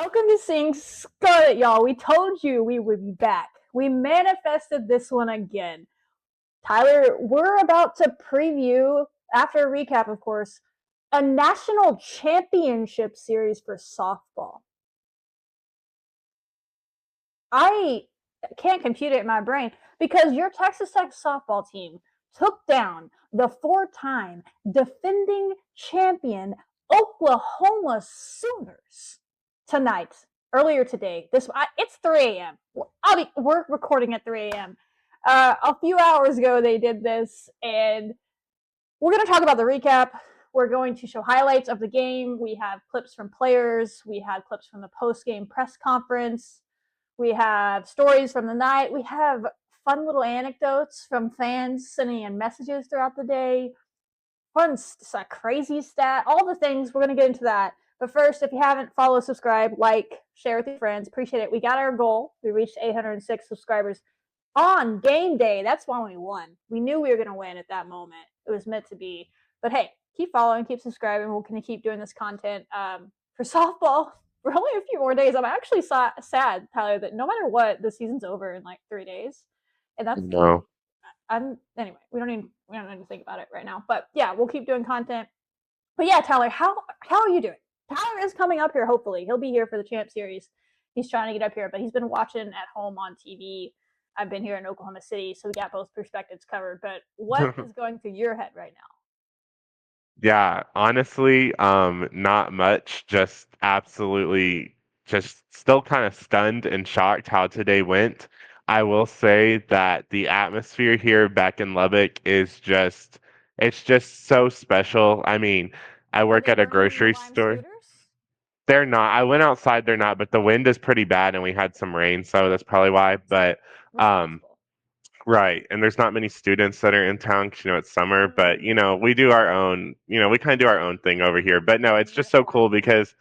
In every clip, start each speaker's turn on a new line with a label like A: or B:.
A: Welcome to Sing Scarlet, y'all. We told you we would be back. We manifested this one again. Tyler, we're about to preview, after a recap, of course, a national championship series for softball. I can't compute it in my brain because your Texas Tech softball team took down the four-time defending champion Oklahoma Sooners tonight, earlier today. It's 3 a.m. We're recording at 3 a.m. A few hours ago, they did this, and we're going to talk about the recap. We're going to show highlights of the game. We have clips from players. We had clips from the post-game press conference. We have stories from the night. We have fun little anecdotes from fans sending in messages throughout the day. Fun, crazy stat, all the things. We're going to get into that. But first, if you haven't, follow, subscribe, like, share with your friends. Appreciate it. We got our goal. We reached 806 subscribers on game day. That's when we won. We knew we were going to win at that moment. It was meant to be. But hey, keep following, keep subscribing. We're going to keep doing this content for softball for only a few more days. I'm actually sad, Tyler, that no matter what, the season's over in like 3 days. And that's
B: No.
A: anyway, we don't need to think about it right now. But yeah, we'll keep doing content. But yeah, Tyler, how are you doing? Tyler is coming up here, hopefully. He'll be here for the Champ Series. He's trying to get up here, but he's been watching at home on TV. I've been here in Oklahoma City, so we got both perspectives covered. But what is going through your head right now?
B: Yeah, honestly, not much. Just absolutely, just still kind of stunned and shocked how today went. I will say that the atmosphere here back in Lubbock is it's just so special. I mean, I
A: Are
B: work
A: they
B: at a
A: bringing the
B: grocery
A: Lime
B: store.
A: scooters?
B: They're not. I went outside, they're not, but the wind is pretty bad and we had some rain, so that's probably why. But, um,
A: Responsible.
B: right. And there's not many students that are in town because, it's summer, but,
A: Mm,
B: we do our own, we kind of do our own thing over here. But no, it's just so cool
A: uniform.
B: because,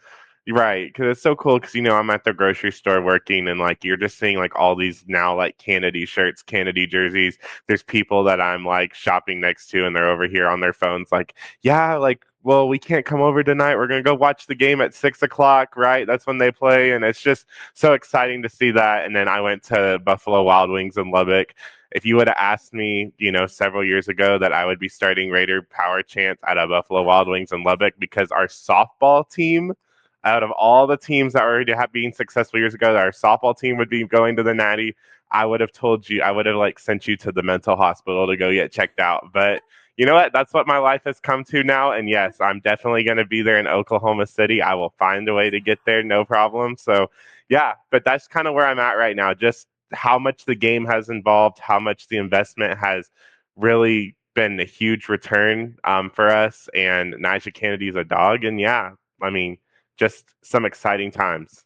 B: right, because it's so cool because, I'm at the grocery store working and like you're just seeing like all these now like Kennedy shirts, Kennedy jerseys. There's people that I'm like shopping next to and they're over here on their phones like, yeah, like, well, we can't come over tonight. We're going to go watch the game at 6 o'clock, right? That's when they play. And it's just so exciting to see that. And then I went to Buffalo Wild Wings in Lubbock. If you would have asked me, several years ago that I would be starting Raider Power Chants at a Buffalo Wild Wings in Lubbock because our softball team, out of all the teams that were already being successful years ago, that our softball team would be going to the Natty, I would have told you, I would have like sent you to the mental hospital to go get checked out. But you know what? That's what my life has come to now. And yes, I'm definitely going to be there in Oklahoma City. I will find a way to get there, no problem. So, yeah, but that's kind of where I'm at right now. Just how much the game has involved, how much the investment has really been a huge return for us. And Nigel Kennedy's a dog. And yeah, I mean, just some exciting times.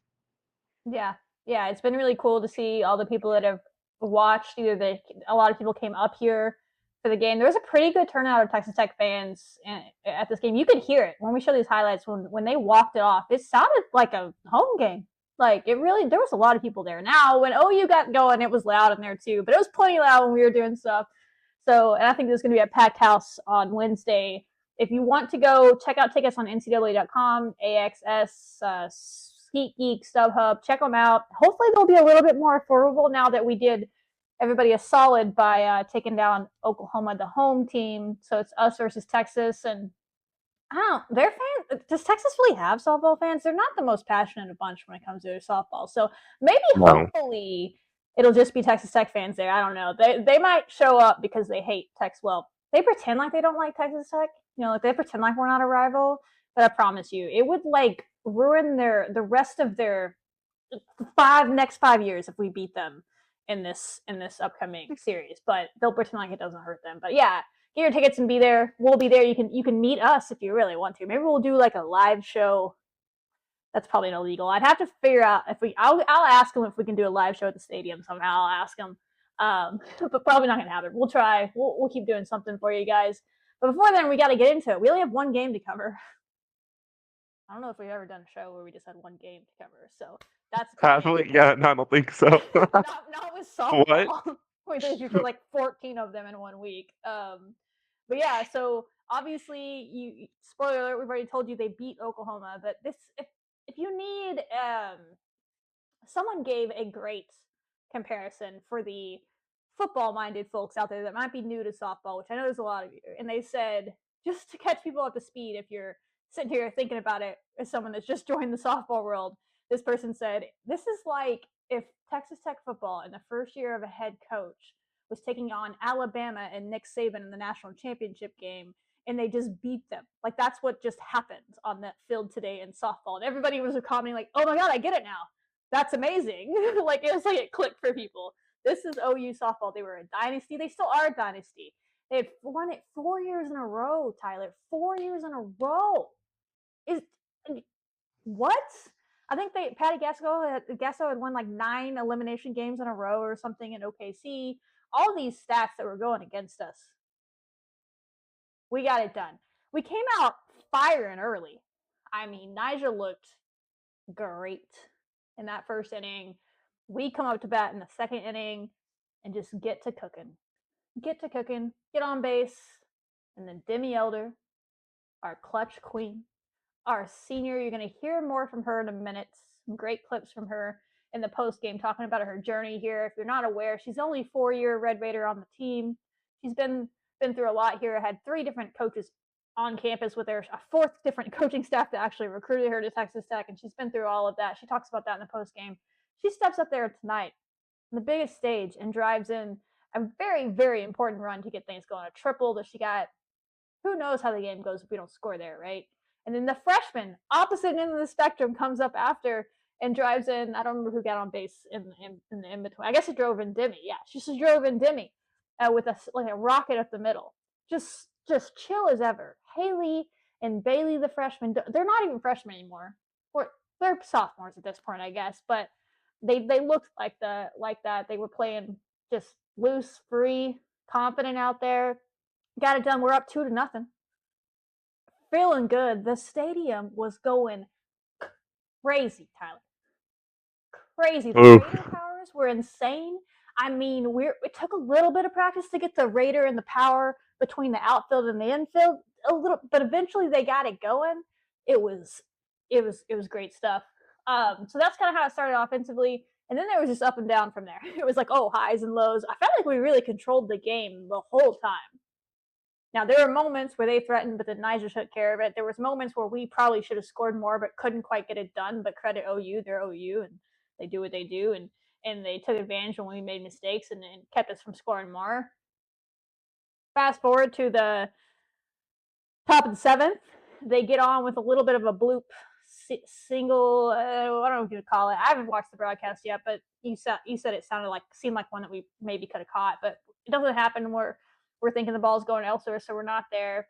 A: Yeah, yeah, it's been really cool to see all the people that have watched. A lot of people came up here for the game. There was a pretty good turnout of Texas Tech fans at this game. You could hear it when we show these highlights. When they walked it off, it sounded like a home game. Like it really, there was a lot of people there. Now, when OU got going, it was loud in there too, but it was plenty loud when we were doing stuff. So, and I think there's going to be a packed house on Wednesday. If you want to go check out tickets on ncaa.com, AXS, Skeet Geek, StubHub, check them out. Hopefully, they'll be a little bit more affordable now that we did everybody a solid by taking down Oklahoma, the home team. So it's us versus Texas, and I don't know. Their fans. Does Texas really have softball fans? They're not the most passionate bunch when it comes to their softball. So maybe,
B: No.
A: hopefully, it'll just be Texas Tech fans there. I don't know. They might show up because they hate Tex. Well, they pretend like they don't like Texas Tech. Like they pretend like we're not a rival. But I promise you, it would like ruin the rest of their next 5 years if we beat them in this upcoming series. But they'll pretend like it doesn't hurt them. But yeah, get your tickets and be there. We'll be there. You can meet us if you really want to. Maybe we'll do like a live show. That's probably illegal. I'd have to figure out if I'll ask them if we can do a live show at the stadium somehow. I'll ask them, but probably not gonna happen. We'll try. We'll keep doing something for you guys. But before then, we got to get into it. We only have one game to cover. I don't know if we've ever done a show where we just had one game to cover. So that's exciting.
B: Probably, yeah, no, I don't think so.
A: not with
B: What?
A: softball. We did usually like 14 of them in one week. But yeah, so obviously, you spoiler alert, we've already told you they beat Oklahoma, but this if you need someone gave a great comparison for the football minded folks out there that might be new to softball, which I know there's a lot of you, and they said, just to catch people up to speed, if you're sitting here thinking about it as someone that's just joined the softball world, this person said, this is like if Texas Tech football in the first year of a head coach was taking on Alabama and Nick Saban in the national championship game, and they just beat them. Like, that's what just happened on that field today in softball. And everybody was commenting like, oh my God, I get it now. That's amazing. Like, it was like it clicked for people. This is OU softball. They were a dynasty. They still are a dynasty. They had won it 4 years in a row, Tyler. 4 years in a row. Is what? I think Patty Gasso had won like 9 elimination games in a row or something in OKC. All these stats that were going against us. We got it done. We came out firing early. I mean, Nyjah looked great in that first inning. We come up to bat in the second inning and just get to cooking. Get on base. And then Demi Elder, our clutch queen, our senior. You're going to hear more from her in a minute. Some great clips from her in the post game talking about her journey here. If you're not aware, she's only 4-year Red Raider on the team. She's been through a lot here. Had 3 different coaches on campus with her, a 4th different coaching staff that actually recruited her to Texas Tech, and she's been through all of that. She talks about that in the post game. She steps up there tonight on the biggest stage and drives in a very, very important run to get things going. A triple that she got. Who knows how the game goes if we don't score there, right? And then the freshman, opposite end of the spectrum, comes up after and drives in. I don't remember who got on base in the in between. I guess it drove in Demi. Yeah, she just drove in Demi with a rocket up the middle. Just chill as ever. Haley and Bailey, the freshman, they're not even freshmen anymore. Or they're sophomores at this point, I guess. But they looked like that. They were playing just loose, free, confident out there. Got it done. We're up 2-0. Feeling good. The stadium was going crazy, Tyler. Crazy. The Raider powers were insane. I mean, it took a little bit of practice to get the Raider and the power between the outfield and the infield, a little, but eventually they got it going. It was great stuff. So that's kind of how it started offensively, and then there was just up and down from there. It was like, highs and lows. I felt like we really controlled the game the whole time. Now, there were moments where they threatened, but then Nyjah took care of it. There was moments where we probably should have scored more, but couldn't quite get it done. But credit OU, they're OU, and they do what they do, and they took advantage when we made mistakes and kept us from scoring more. Fast forward to the top of the 7th, they get on with a little bit of a bloop single. I don't know what you would call it. I haven't watched the broadcast yet, but you said it seemed like one that we maybe could have caught, but it doesn't happen. We're thinking the ball's going elsewhere, so we're not there.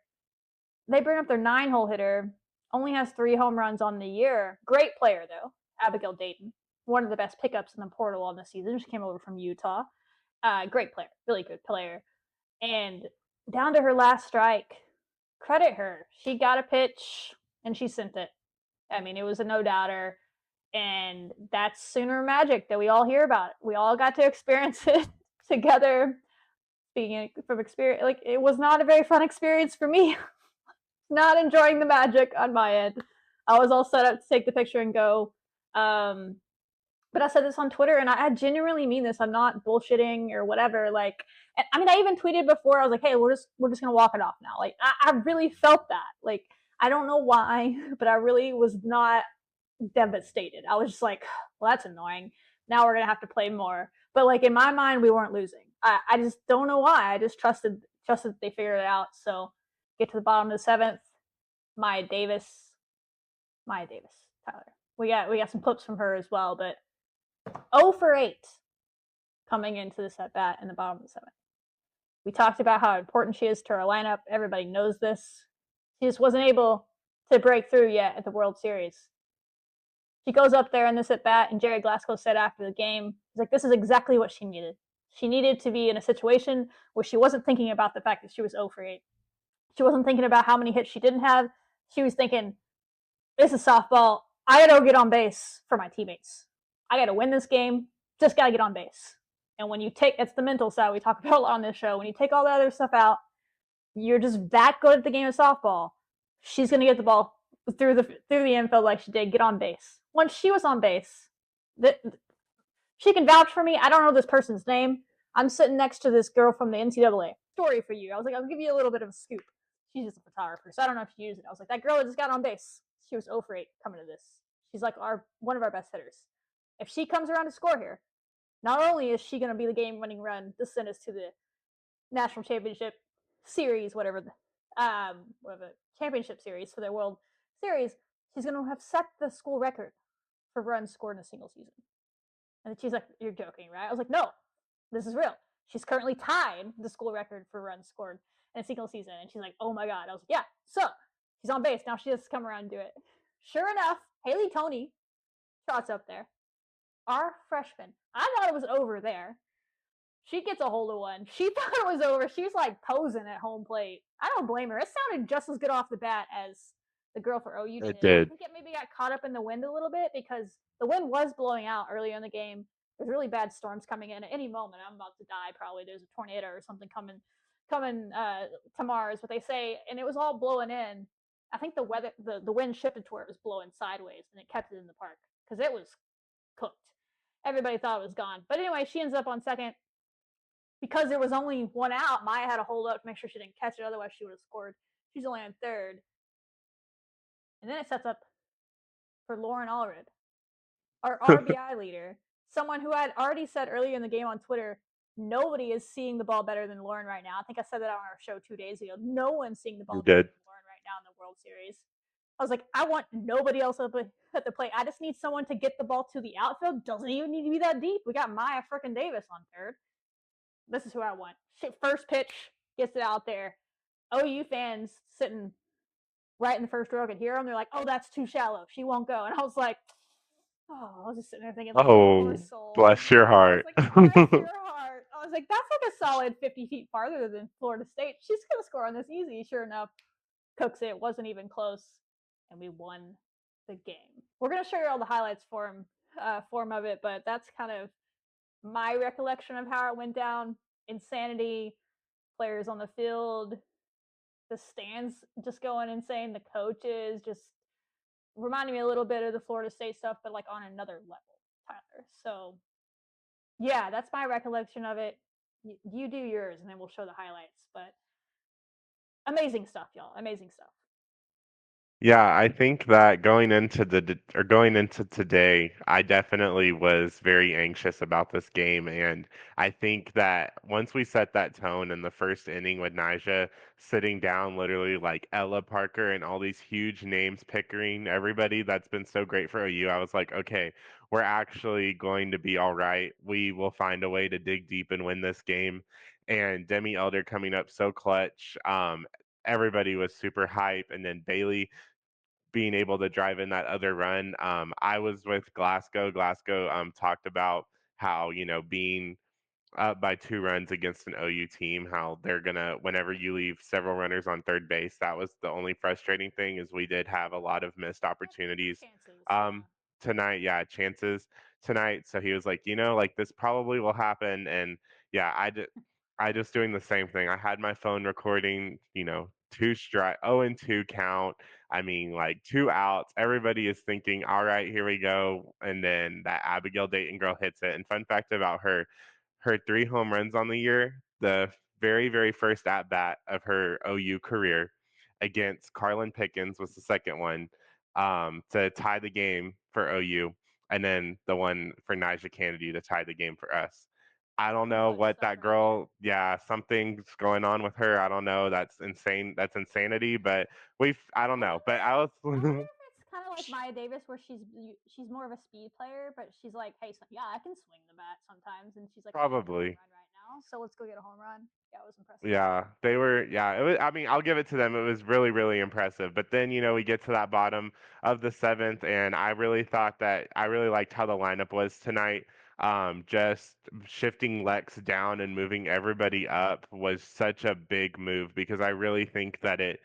A: They bring up their 9-hole hitter, only has 3 home runs on the year. Great player, though, Abigail Dayton. One of the best pickups in the portal on the season. She came over from Utah. Great player, really good player. And down to her last strike, credit her. She got a pitch, and she sent it. I mean, it was a no-doubter. And that's Sooner magic that we all hear about. We all got to experience it together. Speaking from experience, like, it was not a very fun experience for me. Not enjoying the magic on my end. I was all set up to take the picture and go. But I said this on Twitter, and I genuinely mean this. I'm not bullshitting or whatever. Like, I mean, I even tweeted before. I was like, "Hey, we're just gonna walk it off now." Like, I really felt that. Like, I don't know why, but I really was not devastated. I was just like, "Well, that's annoying. Now we're gonna have to play more." But like, in my mind, we weren't losing. I just don't know why. I just trusted that they figured it out. So get to the bottom of the 7th. Maya Davis, Tyler. We got some clips from her as well, but 0 for 8 coming into this at bat in the bottom of the 7th. We talked about how important she is to our lineup. Everybody knows this. She just wasn't able to break through yet at the World Series. She goes up there in this at bat, and Jerry Glasgow said after the game, he's like, this is exactly what she needed. She needed to be in a situation where she wasn't thinking about the fact that she was 0 for 8. She wasn't thinking about how many hits she didn't have. She was thinking, this is softball. I got to get on base for my teammates. I got to win this game. Just got to get on base. And when you it's the mental side we talk about a lot on this show. When you take all the other stuff out, you're just that good at the game of softball. She's going to get the ball through the info like she did, get on base. Once she was on base, that she can vouch for me. I don't know this person's name. I'm sitting next to this girl from the NCAA. Story for you. I was like, I'll give you a little bit of a scoop. She's just a photographer, so I don't know if she used it. I was like, that girl that just got on base. She was 0 for 8 coming to this. She's like one of our best hitters. If she comes around to score here, not only is she going to be the game-winning run to send us to the national championship series, whatever championship series for the World Series, she's going to have set the school record for runs scored in a single season. And she's like, "You're joking, right?" I was like, "No, this is real." She's currently tied the school record for runs scored in a single season. And she's like, "Oh my God." I was like, "Yeah." So she's on base. Now she has to come around and do it. Sure enough, Haley Tony trots up there. Our freshman. I thought it was over there. She gets a hold of one. She thought it was over. She's like posing at home plate. I don't blame her. It sounded just as good off the bat as the girl for OU
B: It
A: did. I
B: did.
A: think it maybe got caught up in the wind a little bit because the wind was blowing out earlier in the game. There's really bad storms coming in at any moment. I'm about to die probably. There's a tornado or something coming tomorrow is what they say, and it was all blowing in. I think the wind shifted to where it was blowing sideways, and it kept it in the park because it was cooked. Everybody thought it was gone, but anyway, she ends up on second because there was only one out. Maya had to hold up to make sure she didn't catch it, otherwise she would have scored. She's only on third, and then it sets up for Lauren Allred, our RBI leader, someone who had already said earlier in the game on Twitter, nobody is seeing the ball better than Lauren right now. I think I said that on our show 2 days ago. No one's seeing the
B: You
A: ball better
B: did.
A: than Lauren right now in the World Series. I was like, I want nobody else at the plate. I just need someone to get the ball to the outfield. Doesn't even need to be that deep. We got Maya freaking Davis on third. This is who I want. First pitch gets it out there. OU fans sitting right in the first row could hear them. They're like, "Oh, that's too shallow. She won't go." And I was like, "Oh," I was just sitting there thinking, like, "Poor
B: Oh,
A: soul."
B: bless your
A: I was
B: heart.
A: like, "Bless your heart." I was like, "That's like a solid 50 feet farther than Florida State. She's gonna score on this easy." Sure enough, cooks it. Wasn't even close, and we won the game. We're gonna show you all the highlights form of it, but that's kind of my recollection of how it went down. Insanity, players on the field, the stands just going insane, the coaches just reminding me a little bit of the Florida State stuff, but like on another level, Tyler. So yeah, that's my recollection of it. You do yours, and then we'll show the highlights. But amazing stuff, y'all. Amazing stuff.
B: Yeah, I think that going into today, I definitely was very anxious about this game, and I think that once we set that tone in the first inning with Nija sitting down, literally like Ella Parker and all these huge names, Pickering, everybody that's been so great for OU, I was like, okay, we're actually going to be all right. We will find a way to dig deep and win this game. And Demi Elder coming up so clutch. Everybody was super hype, and then Bailey being able to drive in that other run. I was with Glasgow. Glasgow talked about how, being up by 2 runs against an OU team, how they're gonna, whenever you leave several runners on third base, that was the only frustrating thing is we did have a lot of missed opportunities
A: Chances,
B: um,
A: yeah.
B: tonight. Yeah, chances tonight. So he was like, like this probably will happen. And yeah, I just doing the same thing. I had my phone recording, two strike, 0-2 count. I mean, like 2 outs. Everybody is thinking, all right, here we go. And then that Abigail Dayton girl hits it. And fun fact about her 3 home runs on the year, the very, very first at bat of her OU career against Carlin Pickens was the second one to tie the game for OU. And then the one for Nija Kennedy to tie the game for us. I don't
A: Some
B: know
A: clutch
B: what
A: stuff
B: that
A: right there.
B: girl, yeah, something's going on with her. I don't know. That's insane. That's insanity. But I don't
A: I
B: know.
A: wonder.
B: But I was
A: I wonder if it's kind of like Maya Davis, where she's more of a speed player, but she's like, hey, so, yeah, I can swing the bat sometimes, and she's like, we need a home
B: probably.
A: run right now, so let's go get a home run. Yeah, it was impressive.
B: Yeah, they were. Yeah, it was. I mean, I'll give it to them. It was really, really impressive. But then, we get to that bottom of the seventh, and I really thought that I really liked how the lineup was tonight. Just shifting Lex down and moving everybody up was such a big move because I really think that it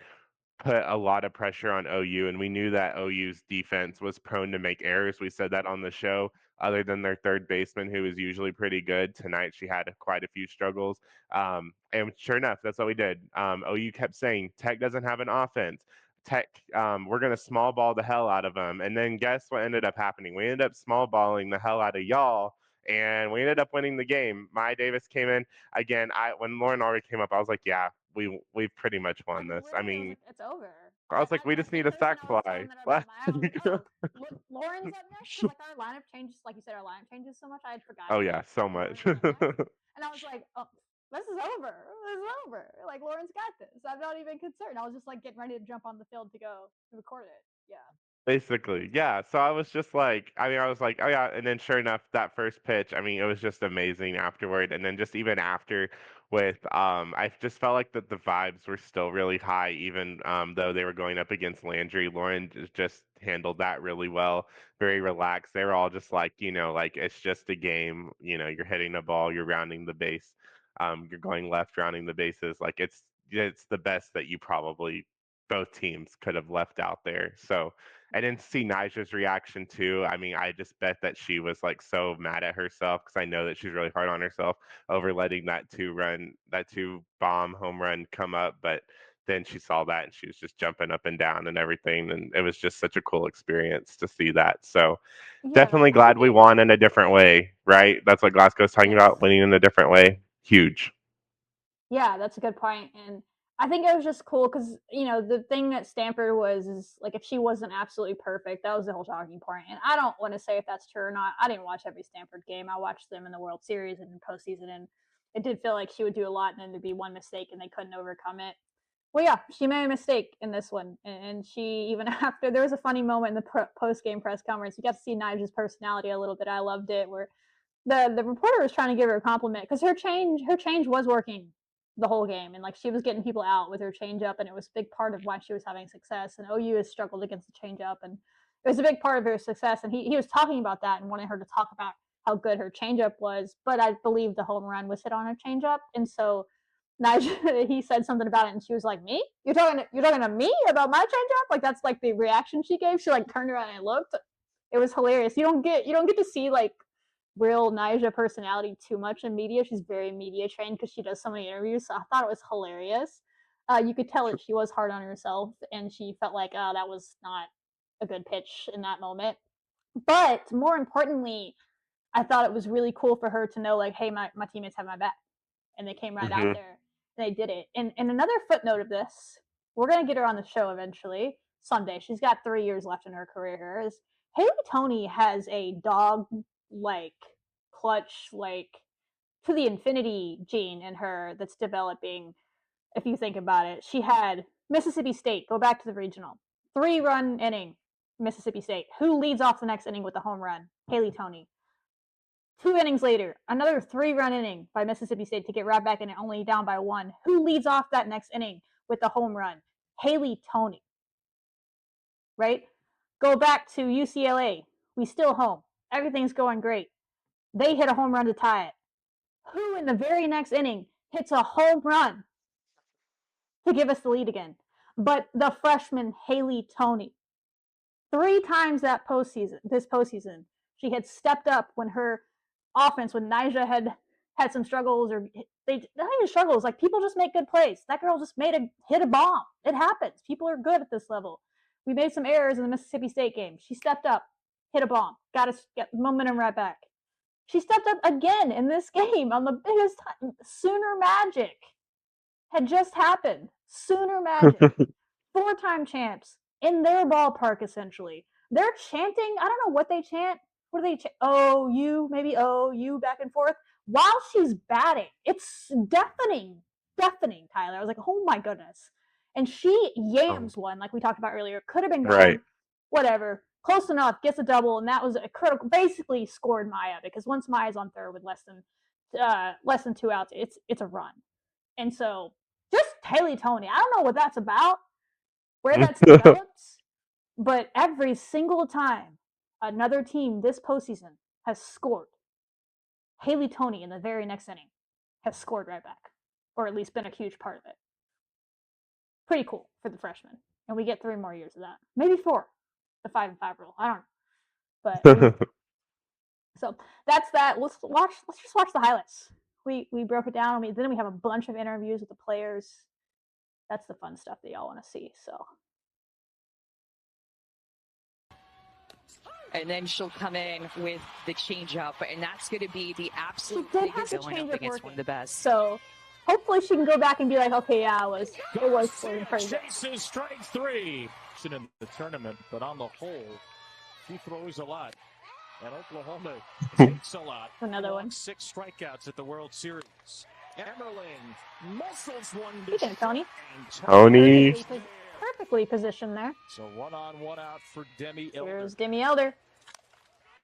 B: put a lot of pressure on OU, and we knew that OU's defense was prone to make errors. We said that on the show. Other than their third baseman, who was usually pretty good, tonight she had quite a few struggles. And sure enough, that's what we did. OU kept saying Tech doesn't have an offense. Tech, we're gonna small ball the hell out of them. And then guess what ended up happening? We ended up small balling the hell out of y'all, and we ended up winning the game. Maya Davis came in again. I when Lauren already came up, I was like, yeah, we've pretty much won
A: Like
B: this. I
A: literally, I was
B: mean,
A: like, it's over.
B: I was like, we
A: I
B: just need
A: texted
B: a sack
A: Kristen. I was
B: fly.
A: telling her about Maya. I was like, oh, Lauren's up next because like our lineup changes. Like you said, our lineup changes so much. I had
B: Oh
A: forgotten
B: yeah,
A: that
B: so
A: Lauren
B: much.
A: was up next, and I was like, oh, this is over. This is over. Like Lauren's got this. I'm not even concerned. I was just like getting ready to jump on the field to go record it. Yeah.
B: Basically, yeah. So I was just like, I mean, I was like, oh yeah. And then sure enough, that first pitch, I mean, it was just amazing afterward. And then just even after with, I just felt like that the vibes were still really high, even though they were going up against Landry. Lauren just handled that really well, very relaxed. They were all just like, like it's just a game. You're hitting a ball, you're rounding the base, you're going left, rounding the bases. Like it's the best that you probably both teams could have left out there. So I didn't see Nija's reaction too. I mean, I just bet that she was like so mad at herself because I know that she's really hard on herself over letting that two bomb home run come up. But then she saw that and she was just jumping up and down and everything. And it was just such a cool experience to see that. So
A: Yeah,
B: definitely
A: I
B: glad
A: think
B: we
A: it.
B: won in a different way, right? That's what Glasgow's talking
A: Yes.
B: about, winning in a different way. Huge.
A: Yeah, that's a good point. And I think it was just cool because, the thing that Stanford was is like if she wasn't absolutely perfect, that was the whole talking point. And I don't want to say if that's true or not. I didn't watch every Stanford game. I watched them in the World Series and in postseason, and it did feel like she would do a lot and then there'd be one mistake and they couldn't overcome it. Well, yeah, she made a mistake in this one, and she even after there was a funny moment in the post game press conference. You got to see Nigel's personality a little bit. I loved it where the reporter was trying to give her a compliment because her change was working the whole game, and like she was getting people out with her change up, and it was a big part of why she was having success. And OU has struggled against the change up, and it was a big part of her success. And he was talking about that and wanting her to talk about how good her change up was. But I believe the home run was hit on her change up, and so Nigel, he said something about it, and she was like, "Me? You're talking to me about my change up?" Like that's like the reaction she gave. She like turned around and looked. It was hilarious. You don't get to see like real Nyjah personality too much in media. She's very media trained because she does so many interviews. So I thought it was hilarious. You could tell that she was hard on herself and she felt like, oh, that was not a good pitch in that moment. But more importantly, I thought it was really cool for her to know, like, hey, my teammates have my back. And they came right out
B: Hmm.
A: there and they did it. And another footnote of this, we're going to get her on the show eventually, someday. She's got 3 years left in her career here. Is Haley Tony has a dog like clutch like to the infinity gene in her that's developing. If you think about it, she had Mississippi State go back to the regional 3-run inning. Mississippi State, who leads off the next inning with a home run? Haley Tony. 2 innings later, another 3-run inning by Mississippi State to get right back in it, only down by one. Who leads off that next inning with the home run? Haley Tony, right? Go back to UCLA. We still home. Everything's going great. They hit a home run to tie it. Who in the very next inning hits a home run to give us the lead again? But the freshman Haley Tony. 3 times this postseason, she had stepped up when her offense, when Nyjah had some struggles, or they not even struggles, like people just make good plays. That girl just hit a bomb. It happens. People are good at this level. We made some errors in the Mississippi State game. She stepped up, hit a bomb, got us get momentum right back. She stepped up again in this game on the biggest time. Sooner Magic had just happened. Sooner Magic, 4-time champs in their ballpark, essentially. They're chanting, I don't know what they chant. What do they chant? Oh, you, maybe oh, you, back and forth while she's batting. It's deafening, Tyler. I was like, oh my goodness. And she
B: Oh,
A: yams one, like we talked about earlier. Could have been
B: right.
A: gone, whatever. Close enough, gets a double, and that was a critical. Basically, scored Maya because once Maya's on third with less than 2 outs, it's a run. And so, just Haley Tony. I don't know what that's about, where that's developed, but every single time another team this postseason has scored, Haley Tony in the very next inning has scored right back, or at least been a huge part of it. Pretty cool for the freshman, and we get 3 more years of that, maybe 4. The 5-and-5 rule. I don't know, but so that's that. Let's watch. Let's just watch the highlights. We broke it down. Then we have a bunch of interviews with the players. That's the fun stuff that y'all want to see. So
C: and then she'll come in with the changeup, and that's going to be the absolute
A: She did have
C: biggest
A: the
C: going up
A: changeup
C: against one of the best.
A: So hopefully she can go back and be like, okay, yeah, it was pretty good.
D: Chases strike 3 in the tournament, but on the whole, she throws a lot. And Oklahoma takes a lot.
A: Another one.
D: 6 strikeouts at the World Series. Emmerling muscles one.
A: Speaking of Tony.
B: Tony.
A: Perfectly positioned there.
D: So 1-on-1 out for Demi Elder.
A: Here's Demi Elder.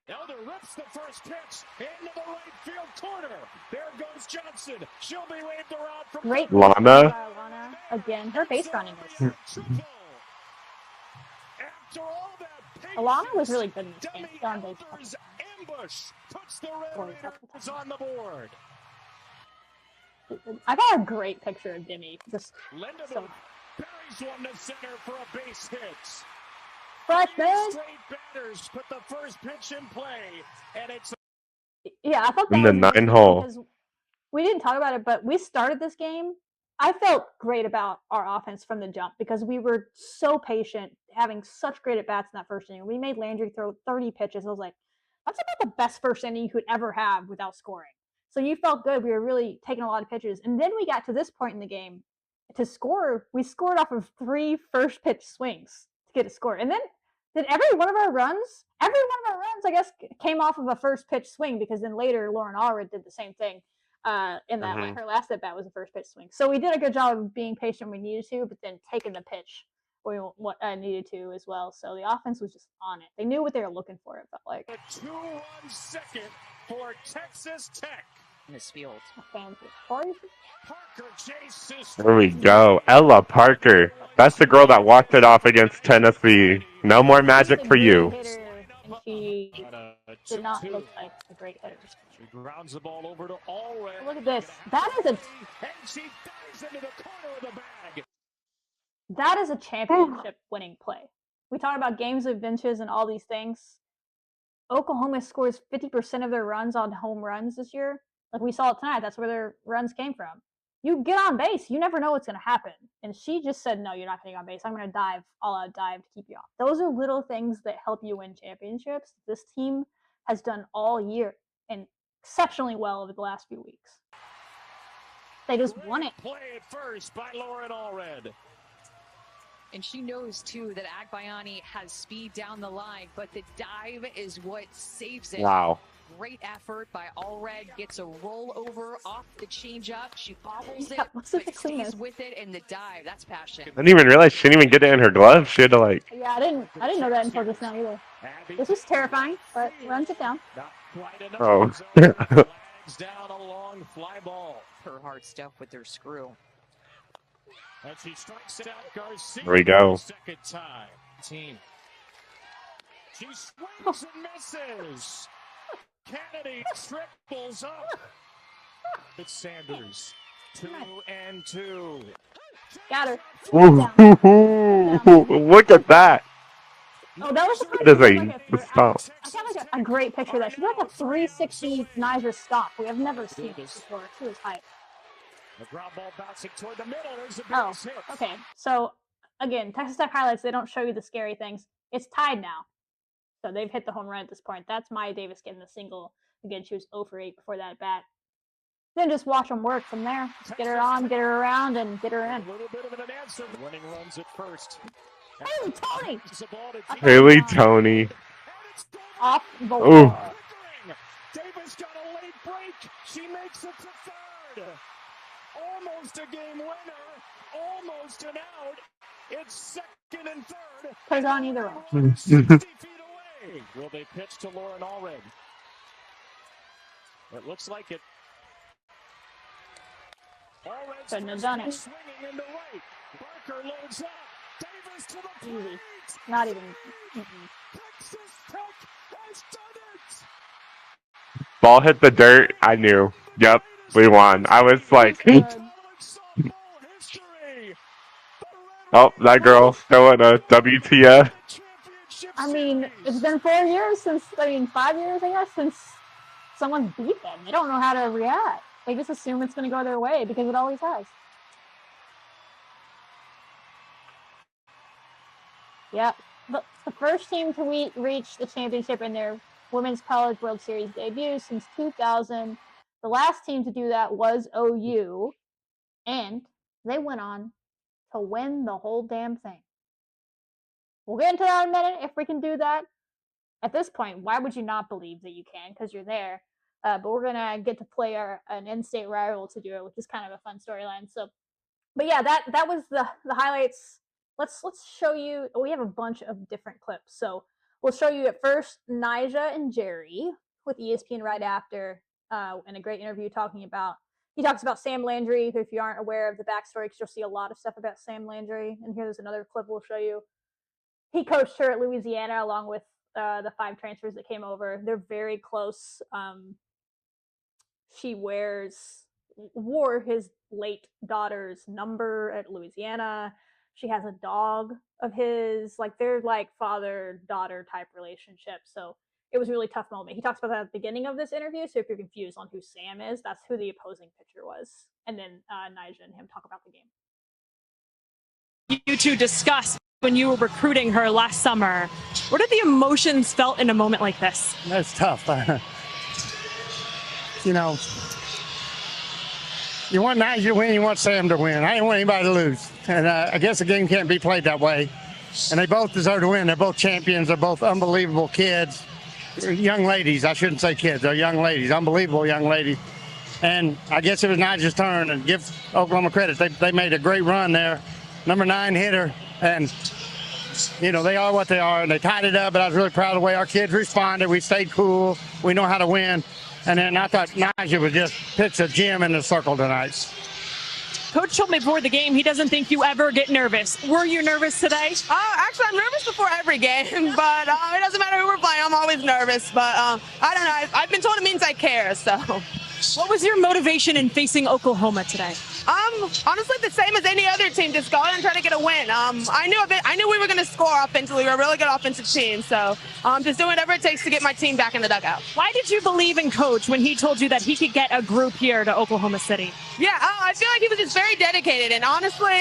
D: Elder rips the first pitch into the right field corner. There goes Johnson. She'll be waved around from
A: Great
B: Lana.
A: Lana. Again, her base running is. Alana was really good in this game. On base.
D: Ambush puts the Red Raiders on the board.
A: I got a great picture of Demi. Just so.
D: Buries one to center for a base hit.
A: Freshman.
D: Straight batters put the first pitch in play, and it's.
A: Yeah, I thought that
B: In the 9-hole.
A: We didn't talk about it, but we started this game. I felt great about our offense from the jump because we were so patient, having such great at-bats in that first inning. We made Landry throw 30 pitches. I was like, that's about the best first inning you could ever have without scoring. So you felt good. We were really taking a lot of pitches. And then we got to this point in the game to score. We scored off of 3 first pitch swings to get a score. And then every one of our runs, I guess, came off of a first pitch swing because then later Lauren Allred did the same thing. In that her last at bat was a first pitch swing. So we did a good job of being patient when we needed to, but then taking the pitch we needed to as well. So the offense was just on it. They knew what they were looking for, it felt like.
D: A 2-run second for Texas Tech.
C: In this field.
D: Parker chases.
B: There we go. Ella Parker. That's the girl that walked it off against Tennessee. No more magic for you.
A: And she did not look like a great hitter.
D: She grounds the ball over to Allred.
A: Look at this. That is a.
D: And she dives into the corner of the bag.
A: That is a championship winning play. We talk about games of inches and all these things. Oklahoma scores 50% of their runs on home runs this year. Like we saw it tonight. That's where their runs came from. You get on base, you never know what's going to happen. And she just said, no, you're not going to get on base. I'm going to dive, all out dive to keep you off. Those are little things that help you win championships. This team has done all year and exceptionally well over the last few weeks. They just won it.
D: Play at first by Lauren Allred.
C: And she knows, too, that Agbayani has speed down the line, but the dive is what saves it.
B: Wow.
C: Great effort by Allred. Gets a rollover off the changeup. She bobbles it, but stays with it in the dive. That's passion.
B: I didn't even realize she didn't even get it in her glove. She had to like.
A: Yeah, I didn't know that until just now either. This was terrifying, but runs it down.
B: Oh.
D: Down a long fly ball.
C: Her hard stuff with her screw.
D: And she strikes it out Garcia.
B: There we go.
D: Second time. Team. She swings and misses. Kennedy triples up. It's Sanders. 2-2.
A: Got her.
B: Look at that.
A: Oh, that was
B: It is a stomp.
A: I got like a great picture of that. She did like a 360 Niger stop. We have never seen this before. She was hype.
D: The ground ball bouncing toward the middle. There's a
A: base hit. Okay. So again, Texas Tech highlights. They don't show you the scary things. It's tied now, so they've hit the home run at this point. That's Maya Davis getting the single. Again, she was 0 for 8 before that bat. Then just watch them work from there. Just get her on, get her around, and get her in.
D: A little bit of an answer. Running runs at first.
A: Haley Tony.
B: Haley Tony.
A: Off the wall.
D: Davis got a late break. She makes it to third. Almost a game winner. Almost an out. It's second and third.
A: Put it on either one.
D: 60 feet away. Will they pitch to Lauren Allred? It looks like it.
A: Couldn't have done it.
D: Swinging into right. Barker loads up. Davis to the plate.
A: Easy. Not even.
D: Texas Tech has done it.
B: Ball hit the dirt. I knew. Yep, we won. I was like, oh, that girl showing a WTF.
A: I mean, it's been 4 years since, 5 years, I guess, since someone beat them. They don't know how to react. They just assume it's going to go their way because it always has. Yep. the first team to reach the championship in their Women's College World Series debut since 2000. The last team to do that was OU, and they went on to win the whole damn thing. We'll get into that in a minute if we can do that. At this point, why would you not believe that you can? Because you're there. But we're gonna get to play an in-state rival to do it, which is kind of a fun storyline. So, but yeah, that was the highlights. Let's show you. We have a bunch of different clips, so we'll show you at first Nyjah and Jerry with ESPN right after, in a great interview talking about. He talks about Sam Landry. If you aren't aware of the backstory, because you'll see a lot of stuff about Sam Landry. And here's another clip we'll show you. He coached her at Louisiana along with the 5 transfers that came over. They're very close. She wore his late daughter's number at Louisiana. She has a dog of his. Like, they're like father-daughter type relationship. So it was a really tough moment. He talks about that at the beginning of this interview. So if you're confused on who Sam is, that's who the opposing pitcher was. And then Nyjah and him talk about the game.
E: You two discussed when you were recruiting her last summer. What are the emotions felt in a moment like this?
F: That's tough. You know, you want Nyjah to win, you want Sam to win. I didn't want anybody to lose. And I guess the game can't be played that way. And they both deserve to win. They're both champions. They're both unbelievable kids. Young ladies. I shouldn't say kids. They're young ladies. Unbelievable young ladies. And I guess it was Nyjah's turn, and give Oklahoma credit. They made a great run there. Number 9 hitter. And, you know, they are what they are. And they tied it up, but I was really proud of the way our kids responded. We stayed cool. We know how to win. And then I thought Nyjah would just pitch a gem in the circle tonight.
E: Coach told me before the game he doesn't think you ever get nervous. Were you nervous today?
G: Actually, I'm nervous before every game, but it doesn't matter who we're playing. I'm always nervous, but I don't know. I've been told it means I care, so.
E: What was your motivation in facing Oklahoma today?
G: Honestly, the same as any other team. Just go out and try to get a win. I knew we were going to score offensively. We're a really good offensive team, so just doing whatever it takes to get my team back in the dugout.
E: Why did you believe in Coach when he told you that he could get a group here to Oklahoma City?
G: Yeah, I feel like he was just very dedicated, and honestly,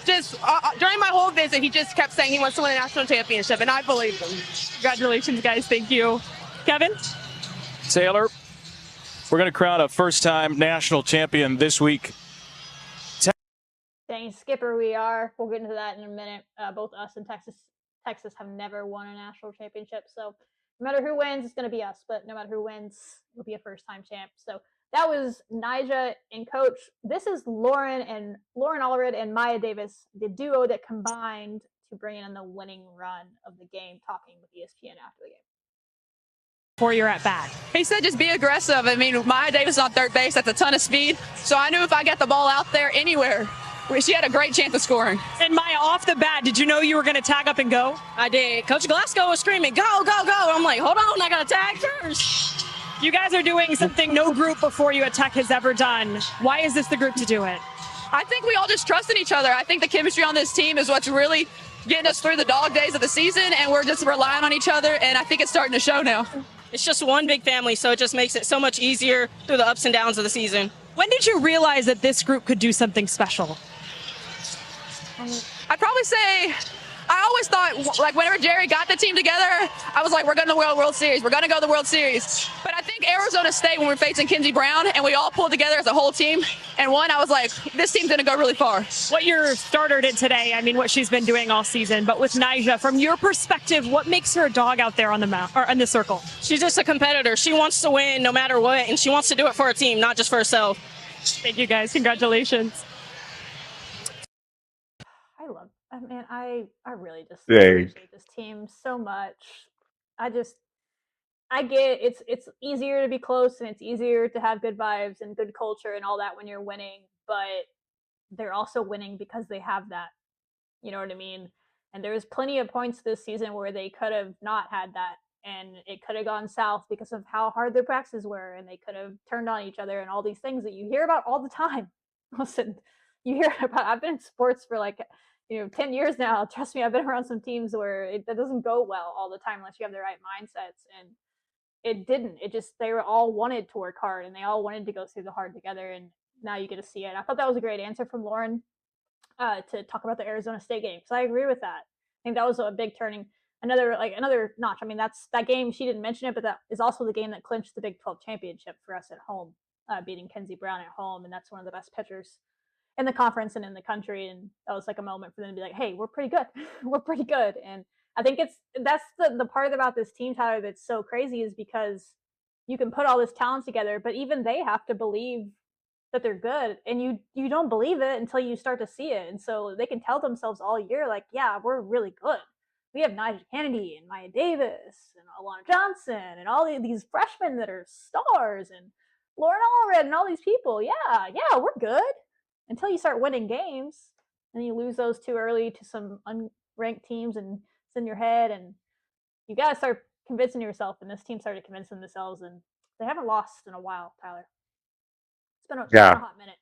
G: during my whole visit, he just kept saying he wants to win a national championship, and I believed him.
E: Congratulations, guys. Thank you. Kevin?
H: Taylor, we're going to crown a first-time national champion this week.
A: Dang skipper we are. We'll get into that in a minute. Both us and Texas have never won a national championship. So no matter who wins, it's going to be us. But no matter who wins, it'll be a first-time champ. So that was Nyjah and Coach. This is Lauren Allred and Maya Davis, the duo that combined to bring in the winning run of the game, talking with ESPN after the game.
E: Before you're at bat.
G: He said just be aggressive. I mean, Maya Davis on third base, that's a ton of speed. So I knew if I got the ball out there anywhere, she had a great chance of scoring.
E: And Maya, off the bat, did you know you were going to tag up and go?
G: I did. Coach Glasgow was screaming, go, go, go. I'm like, hold on, I got to tag first.
E: You guys are doing something no group before you at Tech has ever done. Why is this the group to do it?
G: I think we all just trust in each other. I think the chemistry on this team is what's really getting us through the dog days of the season, and we're just relying on each other, and I think it's starting to show now.
I: It's just one big family, so it just makes it so much easier through the ups and downs of the season.
E: When did you realize that this group could do something special?
G: I'd probably say I always thought, like, whenever Jerry got the team together, I was like, we're going to the World Series. We're going to go to the World Series. But I think Arizona State, when we were facing Kinsey Brown, and we all pulled together as a whole team and won, I was like, this team's going to go really far.
E: What your starter did today, I mean, what she's been doing all season, but with Nyjah, from your perspective, what makes her a dog out there on the mound, or in the circle?
I: She's just a competitor. She wants to win no matter what, and she wants to do it for her team, not just for herself.
E: Thank you, guys. Congratulations.
A: I really just appreciate this team so much. I get it's easier to be close, and it's easier to have good vibes and good culture and all that when you're winning, but they're also winning because they have that. You know what I mean? And there's plenty of points this season where they could have not had that, and it could have gone south because of how hard their practices were, and they could have turned on each other and all these things that you hear about all the time. Listen, you hear about, I've been in sports for 10 years now. Trust me, I've been around some teams where that doesn't go well all the time unless you have the right mindsets, and it didn't. They were all wanted to work hard, and they all wanted to go through the hard together, and now you get to see it. I thought that was a great answer from Lauren to talk about the Arizona State game, because I agree with that. think that was a big turning, another notch. I mean, that's that game. She didn't mention it, but that is also the game that clinched the Big 12 championship for us at home, beating Kenzie Brown at home, and that's one of the best pitchers in the conference and in the country. And that was like a moment for them to be like, hey, we're pretty good. We're pretty good. And I think that's the part about this team, Tyler, that's so crazy, is because you can put all this talent together, but even they have to believe that they're good, and you don't believe it until you start to see it. And so they can tell themselves all year, like, yeah, we're really good. We have Nigel Kennedy and Maya Davis and Alana Johnson and all these freshmen that are stars, and Lauren Allred and all these people. Yeah, we're good. Until you start winning games, and you lose those too early to some unranked teams, and it's in your head, and you got to start convincing yourself. And this team started convincing themselves, and they haven't lost in a while, Tyler. It's been a hot minute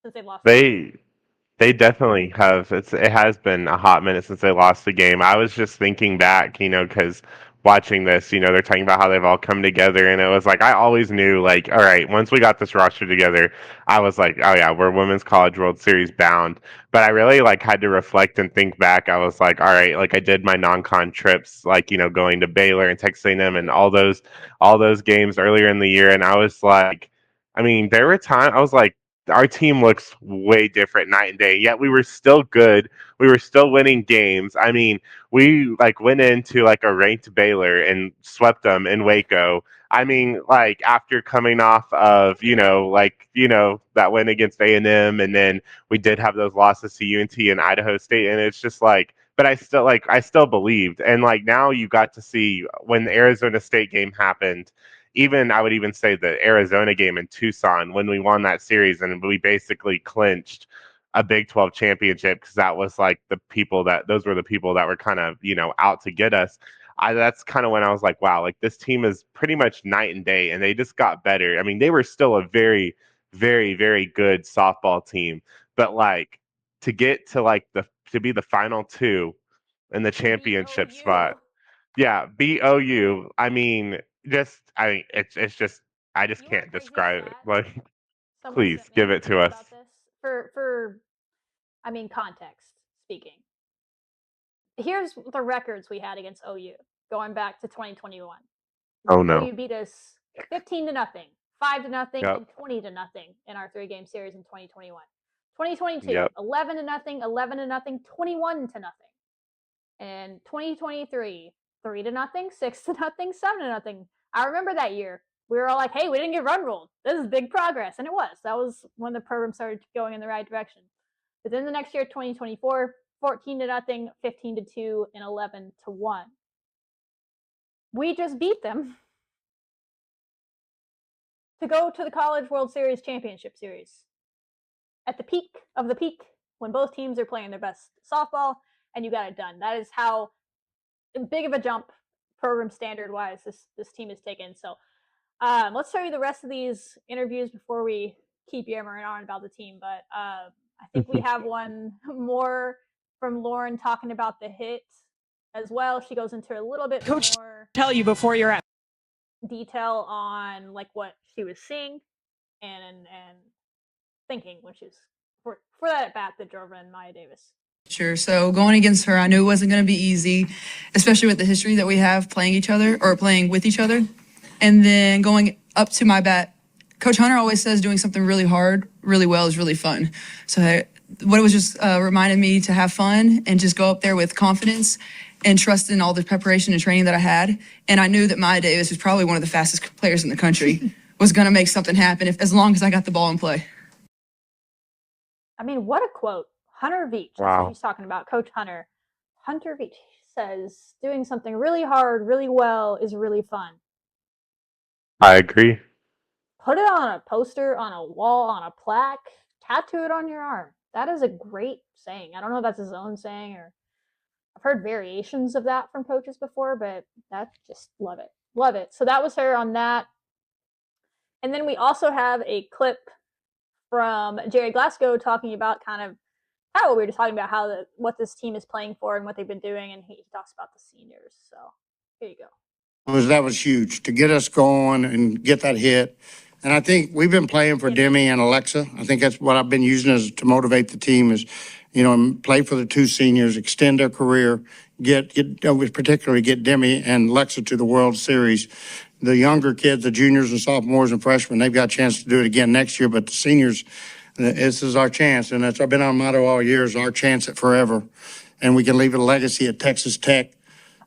A: since they've lost.
B: They definitely have. It has been a hot minute since they lost the game. I was just thinking back, because watching this, they're talking about how they've all come together, and it was like I always knew, like, all right, once we got this roster together, I was like, oh yeah, we're Women's College World Series bound. But I really like had to reflect and think back. I was like, all right, like I did my non-con trips, like going to Baylor and Texas A&M and all those games earlier in the year, and I was like, I mean, there were times I was like, our team looks way different night and day. Yet we were still good. We were still winning games. I mean, we like went into like a ranked Baylor and swept them in Waco. I mean, like after coming off of that win against A&M, and then we did have those losses to UNT and Idaho State, and it's just like. But I still believed, and like now you got to see when the Arizona State game happened. Even I would even say the Arizona game in Tucson when we won that series and we basically clinched a Big 12 championship, because that was like those were the people that were kind of out to get us. That's kind of when I was like, wow, like this team is pretty much night and day, and they just got better. I mean, they were still a very, very, very good softball team, but like to get to be the final two in the championship spot. Yeah, BOU. I mean, it's just I just can't describe it. Like, please give it to us.
A: For context speaking. Here's the records we had against OU going back to 2021.
B: Oh no.
A: OU beat us 15-0, 5-0,
B: Yep.
A: and 20-0 in our 3-game series in 2021. 2022,
B: Yep.
A: 11-0, 11-0, 21-0. And 2023, 3-0, 6-0, 7-0. I remember that year. We were all like, hey, we didn't get run ruled. This is big progress. And it was. That was when the program started going in the right direction. But then the next year, 2024, 14-0, 15-2, and 11-1. We just beat them to go to the College World Series Championship Series at the peak of the peak, when both teams are playing their best softball, and you got it done. That is how big of a jump, program standard wise, this team has taken. So let's show you the rest of these interviews before we keep yammering on about the team. But I think we have one more from Lauren talking about the hit as well. She goes into a little bit
E: Coach,
A: more
E: tell you before you're at
A: detail on like what she was seeing and thinking, which is for that at bat that drove in Maya Davis.
G: Sure. So going against her, I knew it wasn't going to be easy, especially with the history that we have playing with each other. And then going up to my bat, Coach Hunter always says doing something really hard, really well is really fun. So what it was just reminded me to have fun and just go up there with confidence and trust in all the preparation and training that I had. And I knew that Maya Davis, who's probably one of the fastest players in the country, was going to make something happen as long as I got the ball in play.
A: I mean, what a quote. Hunter Veach, that's
B: Wow.
A: what he's talking about, Coach Hunter. Hunter Veach says doing something really hard, really well is really fun.
B: I agree.
A: Put it on a poster, on a wall, on a plaque, tattoo it on your arm. That is a great saying. I don't know if that's his own saying, or I've heard variations of that from coaches before, but that's just love it. Love it. So that was her on that. And then we also have a clip from Jerry Glasgow talking about kind of what we were just talking about, what this team is playing for and what they've been doing, and he talks about the seniors. So here you go.
F: That was huge to get us going and get that hit. And I think we've been playing for Demi and Alexa. I think that's what I've been using to motivate the team is, and play for the two seniors, extend their career, particularly get Demi and Lexa to the World Series. The younger kids, the juniors and sophomores and freshmen, they've got a chance to do it again next year, but the seniors, this is our chance, and that's been our motto all year, is our chance at forever. And we can leave a legacy at Texas Tech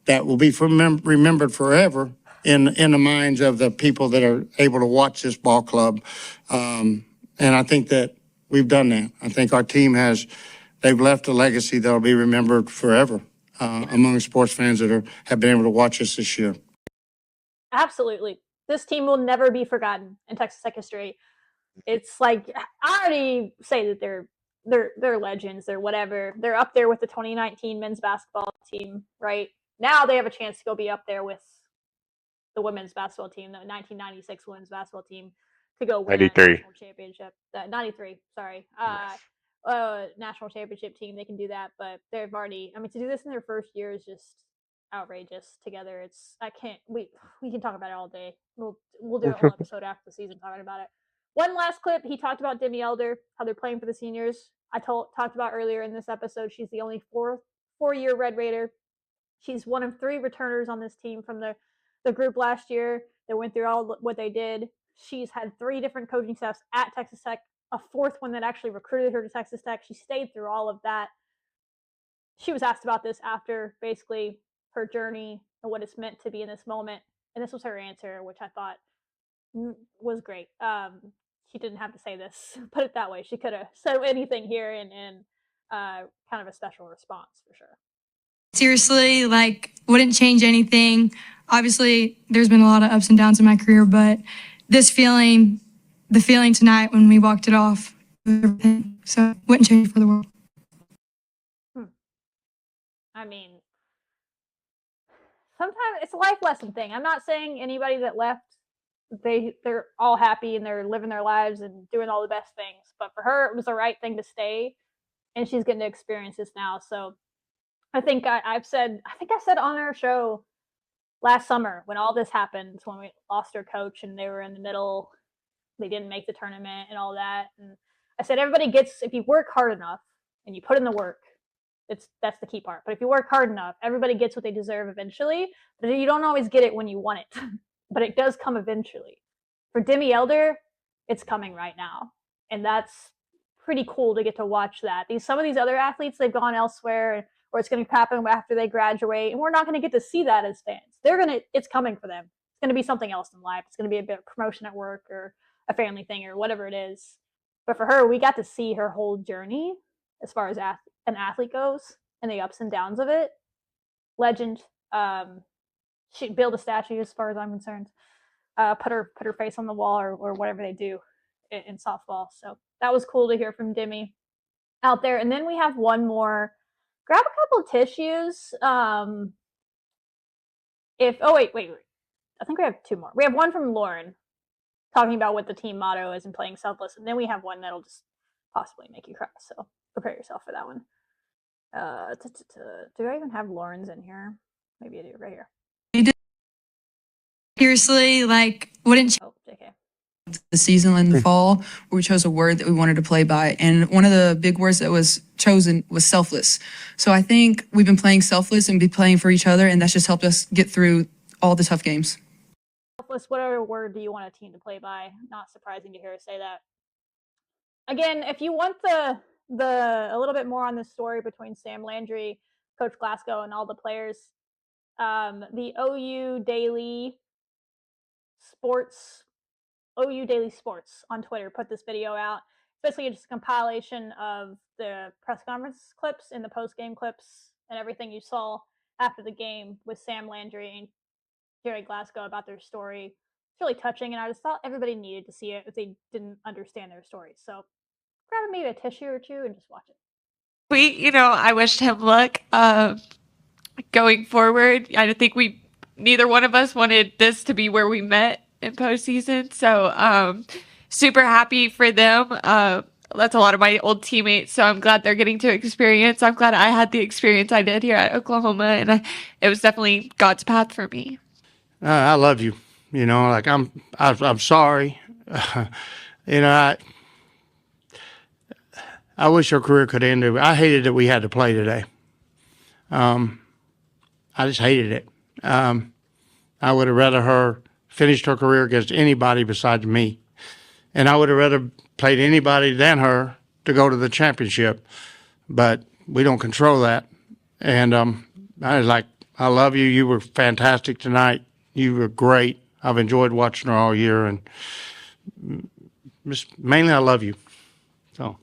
F: that will be remembered forever in the minds of the people that are able to watch this ball club. And I think that we've done that. I think our team they've left a legacy that'll be remembered forever among sports fans that have been able to watch us this year.
A: Absolutely. This team will never be forgotten in Texas Tech history. It's like, I already say that they're legends, they're whatever. They're up there with the 2019 men's basketball team, right? Now they have a chance to go be up there with the women's basketball team, the 1996 women's basketball team, to go win a
B: 93.
A: national championship. 93, sorry. National championship team, they can do that, but they've already, to do this in their first year is just outrageous together. We can talk about it all day. We'll do a whole episode after the season talking about it. One last clip, he talked about Demi Elder, how they're playing for the seniors. I talked about earlier in this episode, she's the only four-year Red Raider. She's one of 3 returners on this team from the group last year that went through all what they did. She's had 3 different coaching staffs at Texas Tech, a 4th one that actually recruited her to Texas Tech. She stayed through all of that. She was asked about this after basically her journey and what it's meant to be in this moment. And this was her answer, which I thought was great. She didn't have to say this, put it that way. She could have said anything here and kind of a special response for sure.
J: Seriously, wouldn't change anything. Obviously, there's been a lot of ups and downs in my career, but the feeling tonight when we walked it off, everything. So wouldn't change it for the world.
A: Sometimes it's a life lesson thing. I'm not saying anybody that left, they're all happy and they're living their lives and doing all the best things. But for her, it was the right thing to stay, and she's getting to experience this now. So I think I said on our show last summer when all this happened, when we lost our coach and they were in the middle, they didn't make the tournament and all that. And I said, everybody gets, if you work hard enough and you put in the work, that's the key part. But if you work hard enough, everybody gets what they deserve eventually. But you don't always get it when you want it, but it does come eventually. For Demi Elder, it's coming right now, and that's pretty cool to get to watch that. Some of these other athletes, they've gone elsewhere, or it's going to happen after they graduate, and we're not going to get to see that as fans. It's coming for them. It's going to be something else in life. It's going to be a bit of promotion at work or a family thing or whatever it is. But for her, we got to see her whole journey as far as an athlete goes and the ups and downs of it. Legend. She'd build a statue as far as I'm concerned. Put her face on the wall or whatever they do in softball. So that was cool to hear from Demi out there. And then we have one more. Grab a couple of tissues. Wait. I think we have 2 more. We have one from Lauren talking about what the team motto is and playing selfless. And then we have one that'll just possibly make you cry. So prepare yourself for that one. Do I even have Lauren's in here? Maybe I do, right here.
J: Seriously, wouldn't.
A: Oh, JK.
K: The season in the fall, where we chose a word that we wanted to play by, and one of the big words that was chosen was selfless. So I think we've been playing selfless and be playing for each other, and that's just helped us get through all the tough games.
A: Selfless, whatever word do you want a team to play by? Not surprising to hear her say that. Again, if you want a little bit more on the story between Sam Landry, Coach Glasgow, and all the players, the OU Daily Sports on Twitter put this video out. It's basically just a compilation of the press conference clips and the post-game clips and everything you saw after the game with Sam Landry and Jerry Glasgow about their story. It's really touching, and I just thought everybody needed to see it if they didn't understand their story. So grab maybe a tissue or 2 and just watch it.
L: I wished him luck going forward. I think neither one of us wanted this to be where we met in postseason. So super happy for them. That's a lot of my old teammates. So I'm glad they're getting to experience. I'm glad I had the experience I did here at Oklahoma. And it was definitely God's path for me.
F: I love you. I'm sorry. I wish her career could end. I hated that we had to play today. I just hated it. I would have rather her finished her career against anybody besides me. And I would have rather played anybody than her to go to the championship. But we don't control that. And I was like, I love you. You were fantastic tonight. You were great. I've enjoyed watching her all year. And just mainly, I love you. So.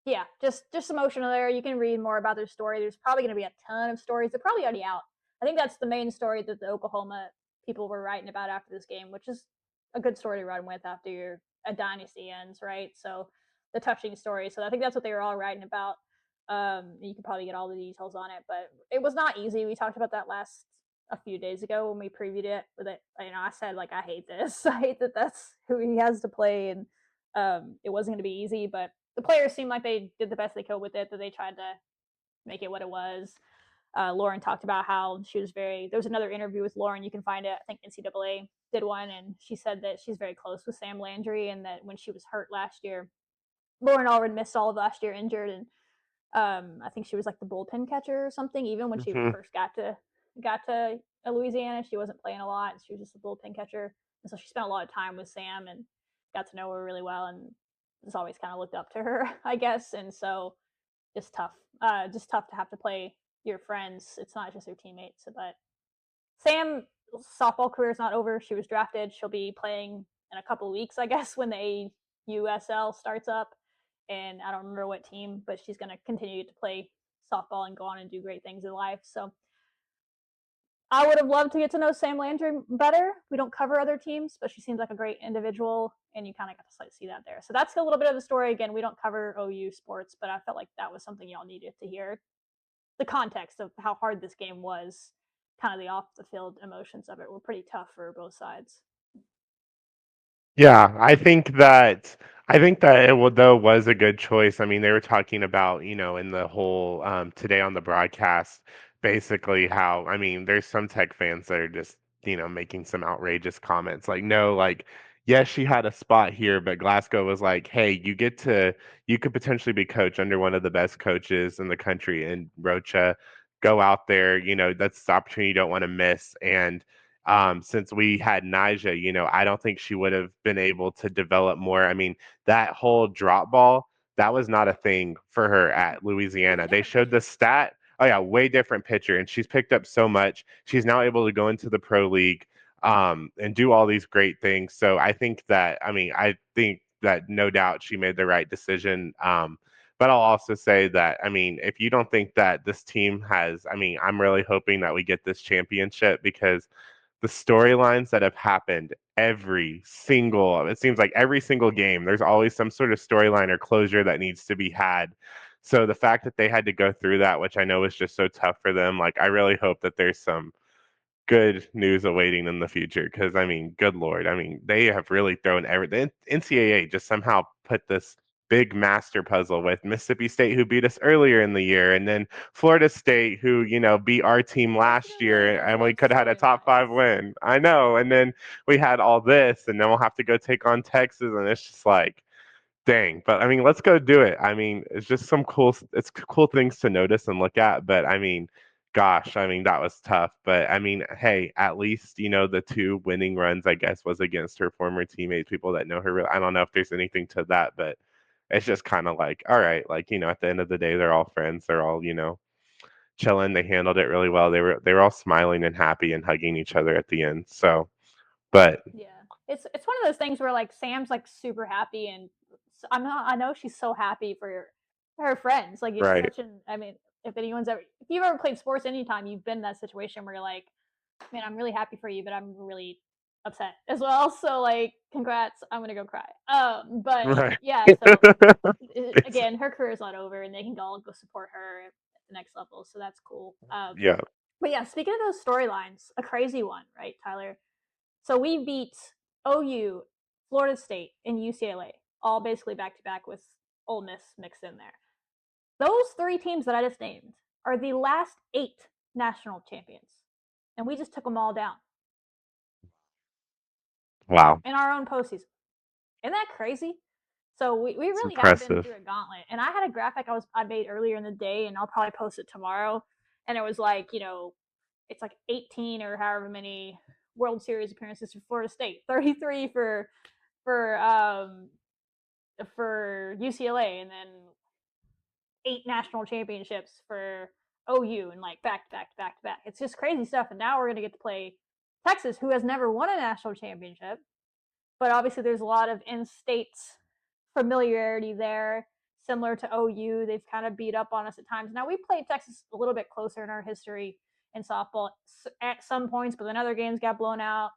A: Yeah, just emotional there. You can read more about their story. There's probably going to be a ton of stories. They're probably already out. I think that's the main story that the Oklahoma people were writing about after this game, which is a good story to run with after a dynasty ends, right? So the touching story. So I think that's what they were all writing about. You can probably get all the details on it, but it was not easy. We talked about that a few days ago when we previewed it. With it, I said like I hate this. I hate that that's who he has to play, and it wasn't going to be easy, but the players seemed like they did the best they could with it, that they tried to make it what it was. Lauren talked about how she was there was another interview with Lauren. You can find it. I think NCAA did one, and she said that she's very close with Sam Landry, and that when she was hurt last year, Lauren already missed all of last year injured, and I think she was like the bullpen catcher or something. Even when she first got to Louisiana, she wasn't playing a lot. She was just a bullpen catcher, and so she spent a lot of time with Sam and got to know her really well, and just always kind of looked up to her, I guess. And so just tough to have to play your friends. It's not just your teammates. But Sam's softball career is not over. She was drafted. She'll be playing in a couple of weeks, I guess, when the USL starts up. And I don't remember what team, but she's going to continue to play softball and go on and do great things in life. So I would have loved to get to know Sam Landry better. We don't cover other teams, but she seems like a great individual, and you kind of got to see that there. So that's a little bit of the story. Again, we don't cover OU sports, but I felt like that was something y'all needed to hear. The context of how hard this game was, kind of the off-the-field emotions of it were pretty tough for both sides.
B: Yeah, I think that though was a good choice. I mean, they were talking about, in the whole today on the broadcast, basically how, I mean, there's some Tech fans that are just, making some outrageous comments like, no, like, yes, she had a spot here, but Glasgow was like, hey, you could potentially be coach under one of the best coaches in the country, and Rocha, go out there, that's the opportunity you don't want to miss. And since we had Nija, I don't think she would have been able to develop more. I mean, that whole drop ball, that was not a thing for her at Louisiana. They showed the stat. Oh yeah, way different pitcher, and she's picked up so much. She's now able to go into the pro league and do all these great things. So I think that no doubt she made the right decision. But I'll also say that, I mean, if you don't think that this team has, I mean, I'm really hoping that we get this championship, because the storylines that have happened it seems like every single game, there's always some sort of storyline or closure that needs to be had. So the fact that they had to go through that, which I know is just so tough for them, like I really hope that there's some good news awaiting in the future, because I mean, good lord, I mean, they have really thrown everything. NCAA just somehow put this big master puzzle with Mississippi State, who beat us earlier in the year, and then Florida State, who beat our team last year, and we could have had a top 5 win. I know, and then we had all this, and then we'll have to go take on Texas, and it's just like, dang. But I mean, let's go do it. I mean, it's cool things to notice and look at. But I mean, gosh, I mean, that was tough. But I mean, hey, at least, the 2 winning runs, I guess, was against her former teammates, people that know her. I don't know if there's anything to that, but it's just kind of like, all right, like, at the end of the day, they're all friends. They're all, chilling. They handled it really well. They were all smiling and happy and hugging each other at the end. So, but
A: yeah, it's one of those things where like Sam's like super happy, and I know she's so happy for her friends. Like it's
B: right.
A: I mean, if you've ever played sports anytime, you've been in that situation where you're like, man, I'm really happy for you, but I'm really upset as well. So like, congrats, I'm gonna go cry. But
B: Right.
A: yeah, so again, her career is not over, and they can all go support her at the next level. So that's cool.
B: Yeah.
A: But yeah, speaking of those storylines, a crazy one, right, Tyler? So we beat OU, Florida State, and UCLA, all basically back to back with Ole Miss mixed in there. Those 3 teams that I just named are the last 8 national champions, and we just took them all down.
B: Wow.
A: In our own postseason. Isn't that crazy? So we really have been through a gauntlet. And I had a graphic I made earlier in the day, and I'll probably post it tomorrow. And it was like, it's like 18 or however many World Series appearances for Florida State, 33 for UCLA, and then 8 national championships for OU, and like back to back to back to back. It's just crazy stuff. And now we're gonna get to play Texas, who has never won a national championship. But obviously, there's a lot of in-state familiarity there, similar to OU. They've kind of beat up on us at times. Now, we played Texas a little bit closer in our history in softball at some points, but then other games got blown out.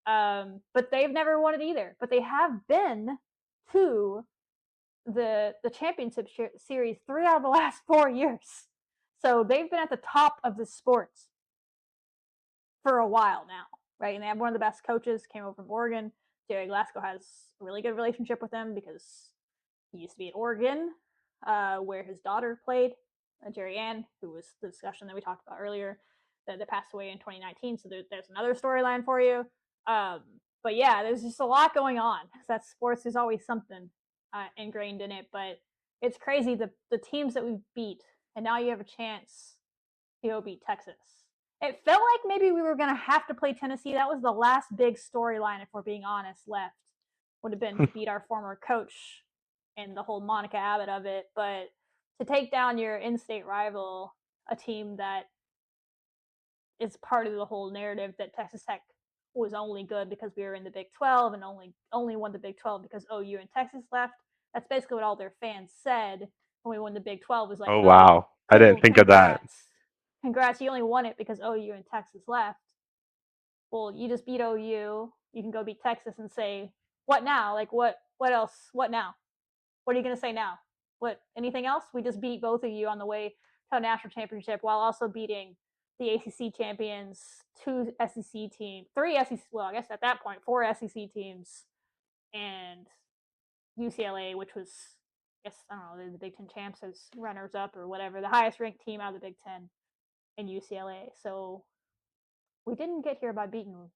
A: But they've never won it either. But they have been to the championship series 3 out of the last 4 years. So they've been at the top of the sports for a while now, right? And they have one of the best coaches, came over from Oregon. Jerry Glasgow has a really good relationship with him because he used to be at Oregon, where his daughter played, Jerry Ann, who was the discussion that we talked about earlier, that passed away in 2019. So there's another storyline for you. But yeah, there's just a lot going on. That sports is always something ingrained in it. But it's crazy, the teams that we beat, and now you have a chance to go beat Texas. It felt like maybe we were going to have to play Tennessee. That was the last big storyline, if we're being honest, left. Would have been to beat our former coach and the whole Monica Abbott of it. But to take down your in-state rival, a team that is part of the whole narrative that Texas Tech was only good because we were in the Big 12 and only won the Big 12 because OU and Texas left. That's basically what all their fans said when we won the Big 12. Was like,
B: oh wow, cool, I didn't think of that.
A: Congrats, you only won it because OU and Texas left. Well, you just beat OU. You can go beat Texas and say, what now? Like, what else? What now? What are you going to say now? What? Anything else? We just beat both of you on the way to a national championship while also beating the ACC champions, 2 SEC teams, 3 SEC, well, I guess at that point, 4 SEC teams, and UCLA, which was, I guess, I don't know, the Big Ten champs as runners-up or whatever, the highest-ranked team out of the Big Ten in UCLA. So we didn't get here by beating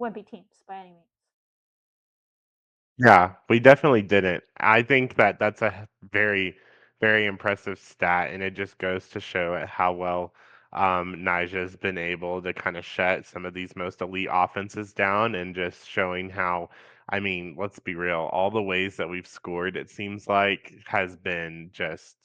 A: wimpy teams by any means.
B: Yeah, we definitely didn't. I think that that's a very, very impressive stat, and it just goes to show how well Nija's been able to kind of shut some of these most elite offenses down, and just showing how, I mean, let's be real, all the ways that we've scored, it seems like, has been just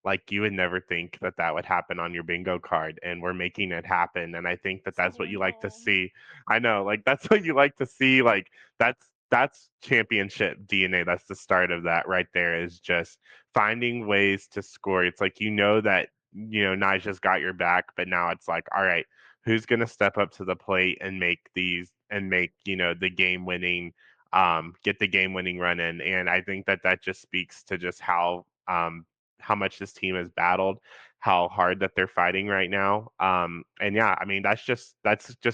B: like you would never think that that would happen on your bingo card, and we're making it happen. And I think that that's what you like to see. I know, like that's what you like to see. Like that's championship DNA. That's the start of that right there, is just finding ways to score. It's like, that, Nija's got your back, but now it's like, all right, who's going to step up to the plate and make the game winning, get the game winning run in. And I think that that just speaks to just how much this team has battled, how hard that they're fighting right now. And yeah, I mean, that's just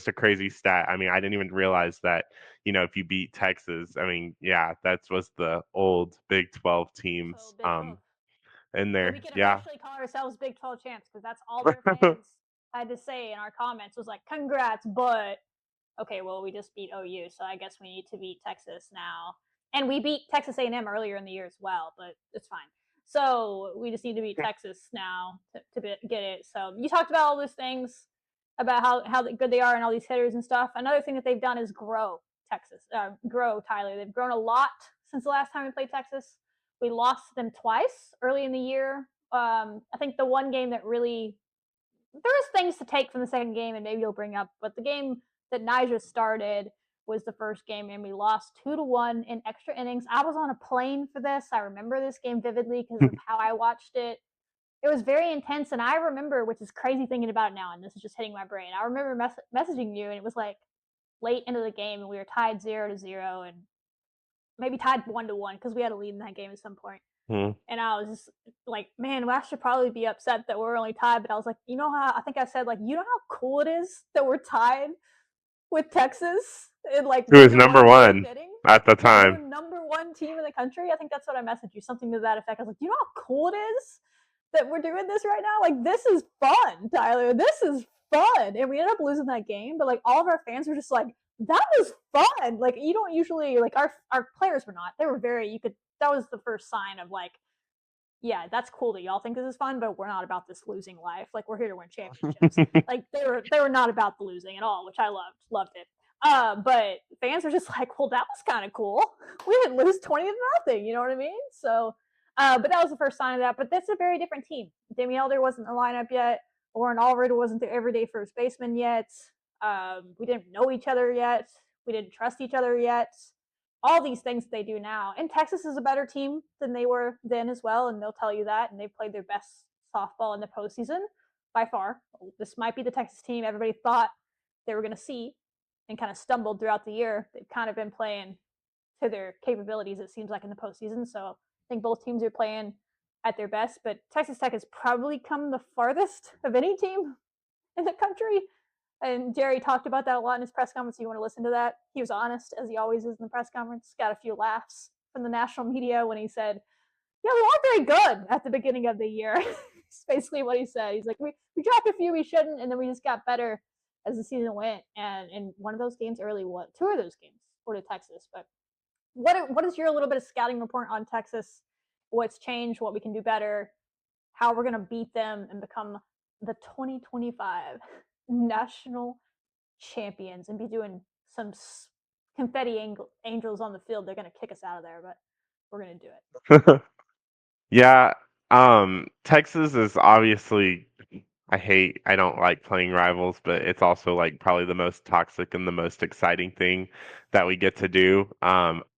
B: a crazy stat. I mean, I didn't even realize that, if you beat Texas, I mean, yeah, that was the old Big 12 teams in there.
A: So we can officially call ourselves Big 12 champs, because that's all their fans had to say in our comments was like, congrats, but okay, well, we just beat OU, so I guess we need to beat Texas now. And we beat Texas A&M earlier in the year as well, but it's fine. So we just need to beat Texas now to get it. So you talked about all those things about how good they are and all these hitters and stuff. Another thing that they've done is grow Tyler. They've grown a lot since the last time we played Texas. We lost them twice early in the year. I think the one game that really, there was things to take from the second game, and maybe you'll bring up, but the game that Nija started was the first game, and we lost 2-1 in extra innings. I was on a plane for this. I remember this game vividly because of how I watched it. It was very intense, and I remember, which is crazy thinking about it now, and this is just hitting my brain, I remember messaging you, and it was like late into the game, and we were tied 0-0, and maybe tied 1-1 because we had a lead in that game at some point. And I was just like, man, I should probably be upset that we're only tied. But I was like, how, I think I said, like, you know how cool it is that we're tied with Texas? And like,
B: who was number one at the time.
A: We're number one team in the country. I think that's what I messaged you, something to that effect. I was like, you know how cool it is that we're doing this right now? Like, this is fun, Tyler. This is fun. And we ended up losing that game. But like, all of our fans were just like, that was fun. Like, you don't usually, like, our players were not. They were very, you could that was the first sign of like, yeah, that's cool that y'all think this is fun, but we're not about this losing life. Like, we're here to win championships. Like, they were not about the losing at all, which I loved it. But fans are just like, well, that was kind of cool. We didn't lose 20-0. You know what I mean? So, but that was the first sign of that. But that's a very different team. Demi Elder wasn't in the lineup yet. Lauren Allred wasn't the everyday first baseman yet. We didn't know each other yet. We didn't trust each other yet. All these things they do now. And Texas is a better team than they were then as well, and they'll tell you that. And they've played their best softball in the postseason by far. This might be the Texas team everybody thought they were going to see and kind of stumbled throughout the year. They've kind of been playing to their capabilities, it seems like, in the postseason. So I think both teams are playing at their best. But Texas Tech has probably come the farthest of any team in the country. And Jerry talked about that a lot in his press conference. You want to listen to that? He was honest, as he always is in the press conference. Got a few laughs from the national media when he said, yeah, we weren't very good at the beginning of the year. It's basically what he said. He's like, we dropped a few we shouldn't, and then we just got better as the season went. And one of those games early, two of those games were to Texas. But what is your little bit of scouting report on Texas? What's changed, what we can do better, how we're going to beat them and become the 2025 national champions and be doing some confetti angels on the field. They're going to kick us out of there, but we're going to do it.
B: Yeah, Texas is obviously, I don't like playing rivals, but it's also like probably the most toxic and the most exciting thing that we get to do.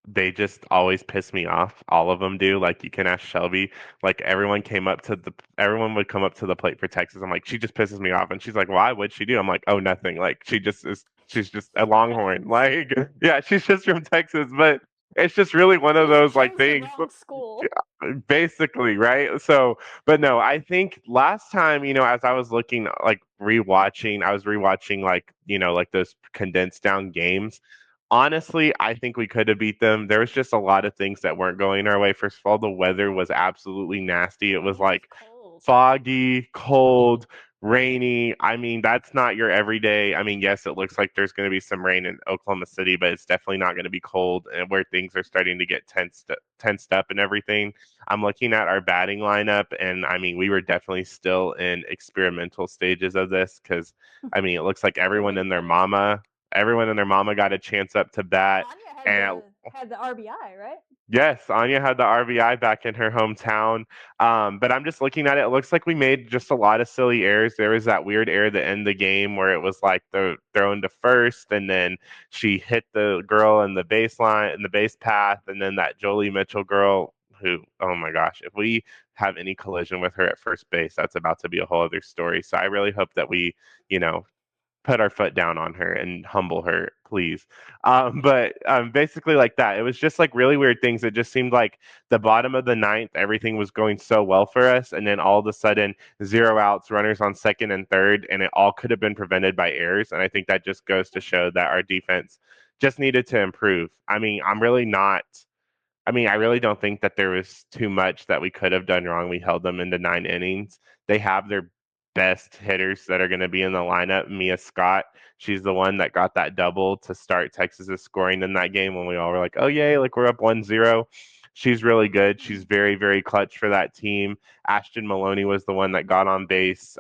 B: They just always piss me off. All of them do. Like, you can ask Shelby. Like, everyone would come up to the plate for Texas. I'm like, she just pisses me off, and she's like, why would she do? I'm like, oh, nothing. Like, she's just a Longhorn. Like, yeah, she's just from Texas, but it's just really one of those like things.
A: School.
B: Basically, right? So, but no, I think last time, as I was looking, like I was rewatching like, like those condensed down games. Honestly, I think we could have beat them. There was just a lot of things that weren't going our way. First of all, the weather was absolutely nasty. It was like foggy, cold, rainy. I mean, that's not your everyday. I mean, yes, it looks like there's going to be some rain in Oklahoma City, but it's definitely not going to be cold and where things are starting to get tensed up and everything. I'm looking at our batting lineup, and I mean, we were definitely still in experimental stages of this because, I mean, it looks like everyone and their mama got a chance up to bat.
A: Anya had the RBI, right?
B: Yes, Anya had the RBI back in her hometown. But I'm just looking at it. It looks like we made just a lot of silly errors. There was that weird error at the end of the game where it was like the thrown to first, and then she hit the girl in the baseline, in the base path, and then that Jolie Mitchell girl who, oh my gosh, if we have any collision with her at first base, that's about to be a whole other story. So I really hope that we, put our foot down on her and humble her, please. But basically, like that, it was just like really weird things. It just seemed like the bottom of the ninth, everything was going so well for us, and then all of a sudden, 0 outs, runners on second and third, and it all could have been prevented by errors. And I think that just goes to show that our defense just needed to improve. I mean, I really don't think that there was too much that we could have done wrong. We held them into 9 innings. They have their best hitters that are going to be in the lineup. Mia Scott, she's the one that got that double to start Texas's scoring in that game when we all were like, oh, yay, like we're up 1-0. She's really good. She's very, very clutch for that team. Ashton Maloney was the one that got on base,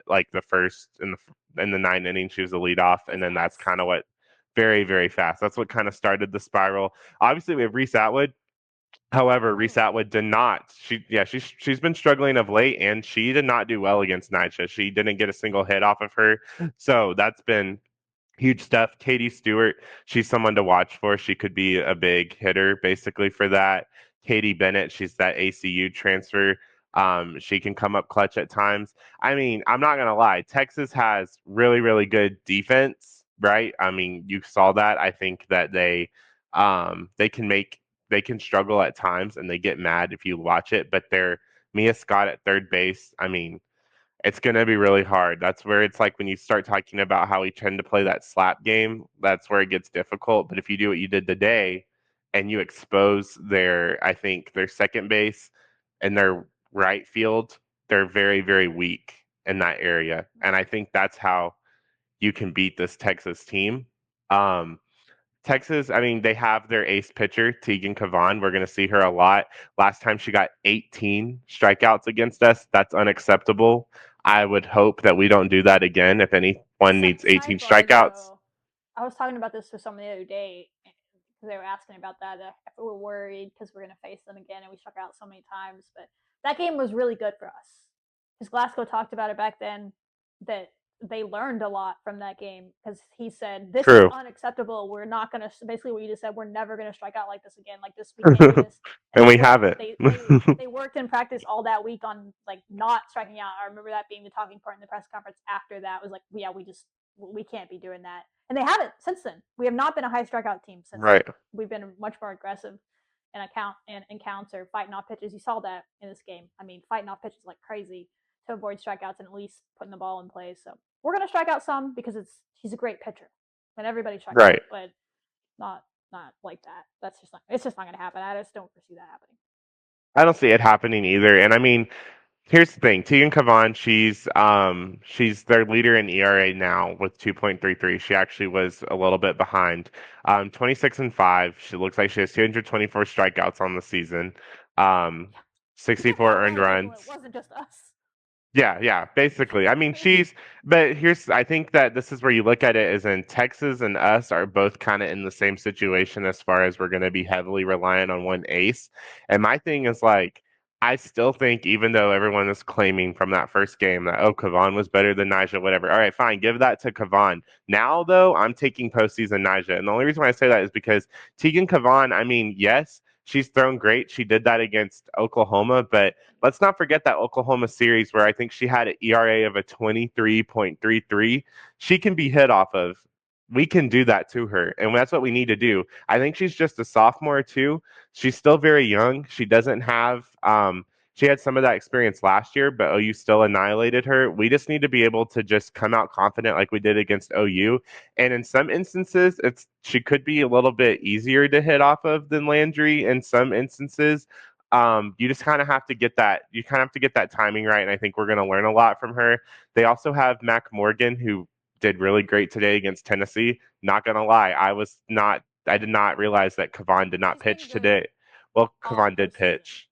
B: like the first in the 9 innings. She was the leadoff, and then that's kind of what very, very fast. That's what kind of started the spiral. Obviously, we have Reese Atwood. However, Reese Atwood did not. She's been struggling of late, and she did not do well against Nycha. She didn't get a single hit off of her, so that's been huge stuff. Katie Stewart, she's someone to watch for. She could be a big hitter, basically for that. Katie Bennett, she's that ACU transfer. She can come up clutch at times. I mean, I'm not gonna lie. Texas has really, really good defense, right? I mean, you saw that. I think that they can struggle at times and they get mad if you watch it, but they're Mia Scott at third base. I mean, it's going to be really hard. That's where it's like when you start talking about how we tend to play that slap game, that's where it gets difficult. But if you do what you did today and you expose I think their second base and their right field, they're very, very weak in that area. And I think that's how you can beat this Texas team. Texas, I mean, they have their ace pitcher, Tegan Cavan. We're going to see her a lot. Last time she got 18 strikeouts against us. That's unacceptable. I would hope that we don't do that again. If anyone needs 18 strikeouts.
A: I was talking about this with someone the other day because they were asking about that. If we were worried because we're going to face them again and we struck out so many times. But that game was really good for us because Glasgow talked about it back then that they learned a lot from that game because he said this is unacceptable. We're not going to, basically what you just said, we're never going to strike out like this again. Like this, we can't do this.
B: And we haven't.
A: They worked in practice all that week on like not striking out. I remember that being the talking point in the press conference after that was like, yeah, we can't be doing that. And they haven't since then. We have not been a high strikeout team since then. We've been much more aggressive in counts or fighting off pitches. You saw that in this game. I mean, fighting off pitches like crazy to avoid strikeouts and at least putting the ball in play. So we're gonna strike out some because she's a great pitcher, and everybody strikes out, but not like that. It's just not gonna happen. I just don't foresee that happening.
B: I don't see it happening either. And I mean, here's the thing: Tegan Cavan, she's their leader in ERA now with 2.33. She actually was a little bit behind. 26-5. She looks like she has 224 strikeouts on the season. 64 earned runs.
A: It wasn't just us.
B: Yeah, basically. I mean, I think that this is where you look at it as in Texas and us are both kind of in the same situation as far as we're going to be heavily reliant on one ace. And my thing is like, I still think even though everyone is claiming from that first game that, oh, Cavan was better than Nyjah, whatever. All right, fine, give that to Cavan. Now, though, I'm taking postseason Nyjah. And the only reason why I say that is because Tegan Cavan, I mean, yes, she's thrown great. She did that against Oklahoma, but let's not forget that Oklahoma series where I think she had an ERA of a 23.33. She can be hit off of. We can do that to her, and that's what we need to do. I think she's just a sophomore too. She's still very young. She doesn't have she had some of that experience last year, but OU still annihilated her. We just need to be able to just come out confident like we did against OU. And in some instances, she could be a little bit easier to hit off of than Landry in some instances. You just kind of have to get that. You kind of have to get that timing right, and I think we're going to learn a lot from her. They also have Mac Morgan, who did really great today against Tennessee. Not going to lie, I did not realize that Cavan did not pitch today. Well, Cavan did pitch.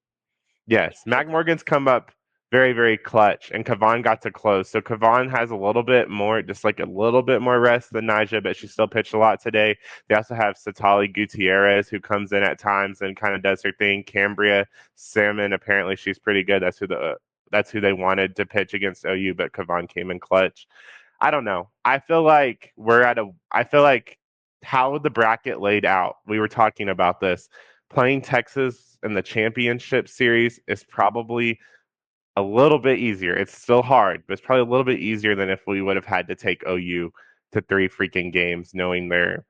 B: Yes, Mac Morgan's come up very, very clutch, and Cavan got to close. So Cavan has a little bit more, just like a little bit more rest than Nyjah, but she still pitched a lot today. They also have Satali Gutierrez, who comes in at times and kind of does her thing. Cambria Salmon, apparently she's pretty good. That's who they wanted to pitch against OU, but Cavan came in clutch. I don't know. I feel like how the bracket laid out. We were talking about this. Playing Texas in the championship series is probably a little bit easier. It's still hard, but it's probably a little bit easier than if we would have had to take OU to 3 freaking games knowing their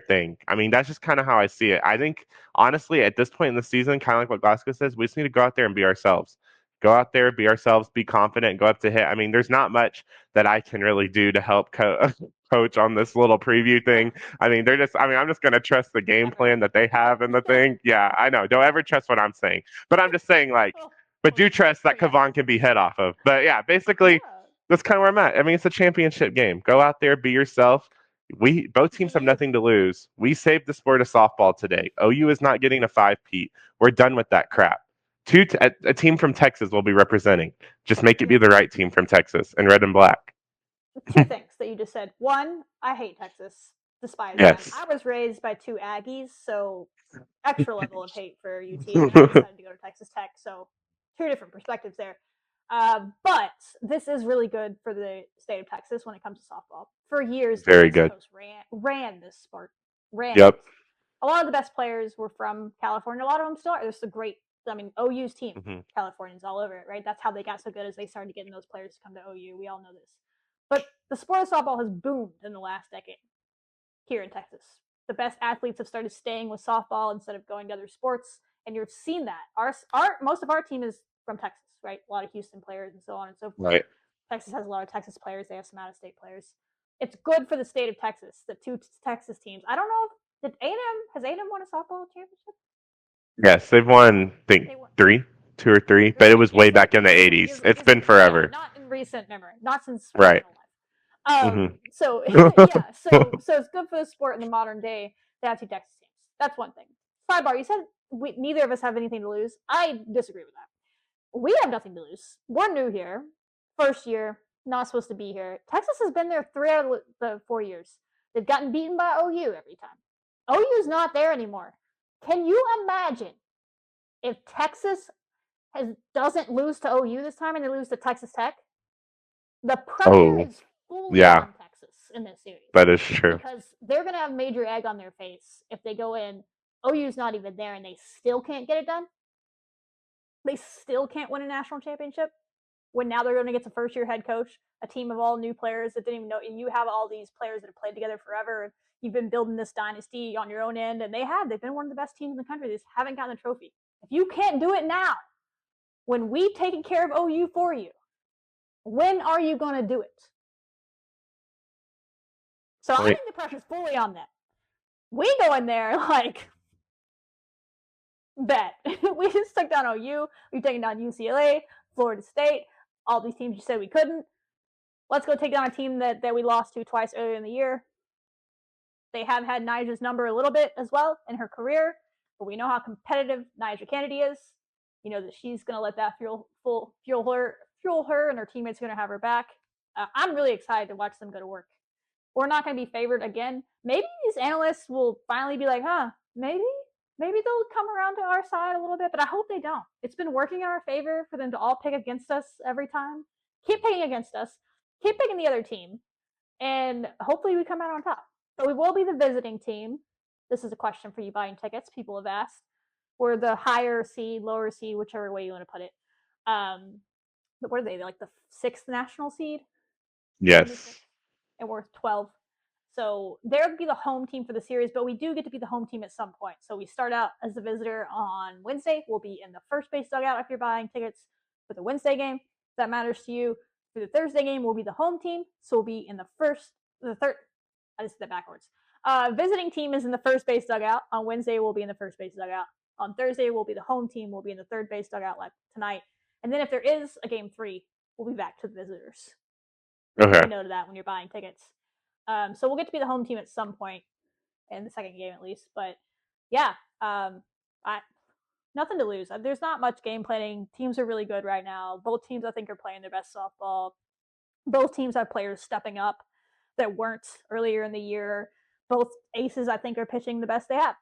B: thing. I mean, that's just kind of how I see it. I think, honestly, at this point in the season, kind of like what Glasgow says, we just need to go out there and be ourselves. Go out there, be ourselves, be confident, go up to hit. I mean, there's not much that I can really do to help coach on this little preview thing. I mean, I'm just going to trust the game plan that they have in the thing. Yeah, I know. Don't ever trust what I'm saying. But I'm just saying, like, but do trust that Cavan can be hit off of. But yeah, basically, that's kind of where I'm at. I mean, it's a championship game. Go out there, be yourself. Both teams have nothing to lose. We saved the sport of softball today. OU is not getting a 5-peat. We're done with that crap. A team from Texas will be representing. Just make it be the right team from Texas in red and black.
A: 2 things that you just said. One, I hate Texas. Despise them. I was raised by 2 Aggies, so extra level of hate for UT. And I decided to go to Texas Tech, so 2 different perspectives there. But this is really good for the state of Texas when it comes to softball. For years,
B: very good.
A: Ran this sport.
B: Yep.
A: A lot of the best players were from California. A lot of them still are. There's a great. I mean, OU's team, Californians all over it, right? That's how they got so good as they started getting those players to come to OU. We all know this. But the sport of softball has boomed in the last decade here in Texas. The best athletes have started staying with softball instead of going to other sports, and you've seen that. Most of our team is from Texas, right? A lot of Houston players and so on and so forth.
B: Right.
A: Texas has a lot of Texas players. They have some out-of-state players. It's good for the state of Texas, the 2 Texas teams. I don't know if has A&M won a softball championship?
B: Yes, they've won, I think, 2 or 3, but it was way back in the 80s. It's been forever.
A: Yeah, not in recent memory, not since
B: right.
A: So yeah, so it's good for the sport in the modern day. to have 2 Texas teams. That's one thing. Sidebar, you said neither of us have anything to lose. I disagree with that. We have nothing to lose. We're new here. First year, not supposed to be here. Texas has been there 3 out of the 4 years. They've gotten beaten by OU every time. OU's not there anymore. Can you imagine if Texas doesn't lose to OU this time and they lose to Texas Tech? The pressure is fully on Texas in this series.
B: That is true.
A: Because they're going to have major egg on their face if they go in. OU's not even there and they still can't get it done. They still can't win a national championship. When now they're going against a first-year head coach, a team of all new players that didn't even know. And you have all these players that have played together forever. You've been building this dynasty on your own end, and they've been one of the best teams in the country. They just haven't gotten the trophy. If you can't do it now, when we've taken care of OU for you, when are you going to do it? So I think the pressure's fully on them. We go in there like, bet. We just took down OU. We've taken down UCLA, Florida State, all these teams you said we couldn't. Let's go take down a team that we lost to twice earlier in the year. They have had Nija's number a little bit as well in her career, but we know how competitive Nija Kennedy is. You know that she's going to let that fuel her, and her teammates are going to have her back. I'm really excited to watch them go to work. We're not going to be favored again. Maybe these analysts will finally be like, maybe they'll come around to our side a little bit, but I hope they don't. It's been working in our favor for them to all pick against us every time. Keep picking against us. Keep picking the other team. And hopefully we come out on top. But we will be the visiting team. This is a question for you buying tickets. People have asked. We're the higher seed, lower seed, whichever way you want to put it. What are they? They're like the 6th national seed?
B: Yes.
A: And we're 12. So they'll be the home team for the series, but we do get to be the home team at some point. So we start out as the visitor on Wednesday. We'll be in the first base dugout if you're buying tickets for the Wednesday game. If that matters to you. For the Thursday game, we'll be the home team. So we'll be in the third. I just said that backwards. Visiting team is in the first base dugout. On Wednesday, we'll be in the first base dugout. On Thursday, we'll be the home team. We'll be in the third base dugout like tonight. And then if there is a game 3, we'll be back to the visitors.
B: Okay.
A: You know that when you're buying tickets. So we'll get to be the home team at some point in the second game at least. But yeah, nothing to lose. There's not much game planning. Teams are really good right now. Both teams, I think, are playing their best softball. Both teams have players stepping up that weren't earlier in the year. Both aces, I think, are pitching the best they have.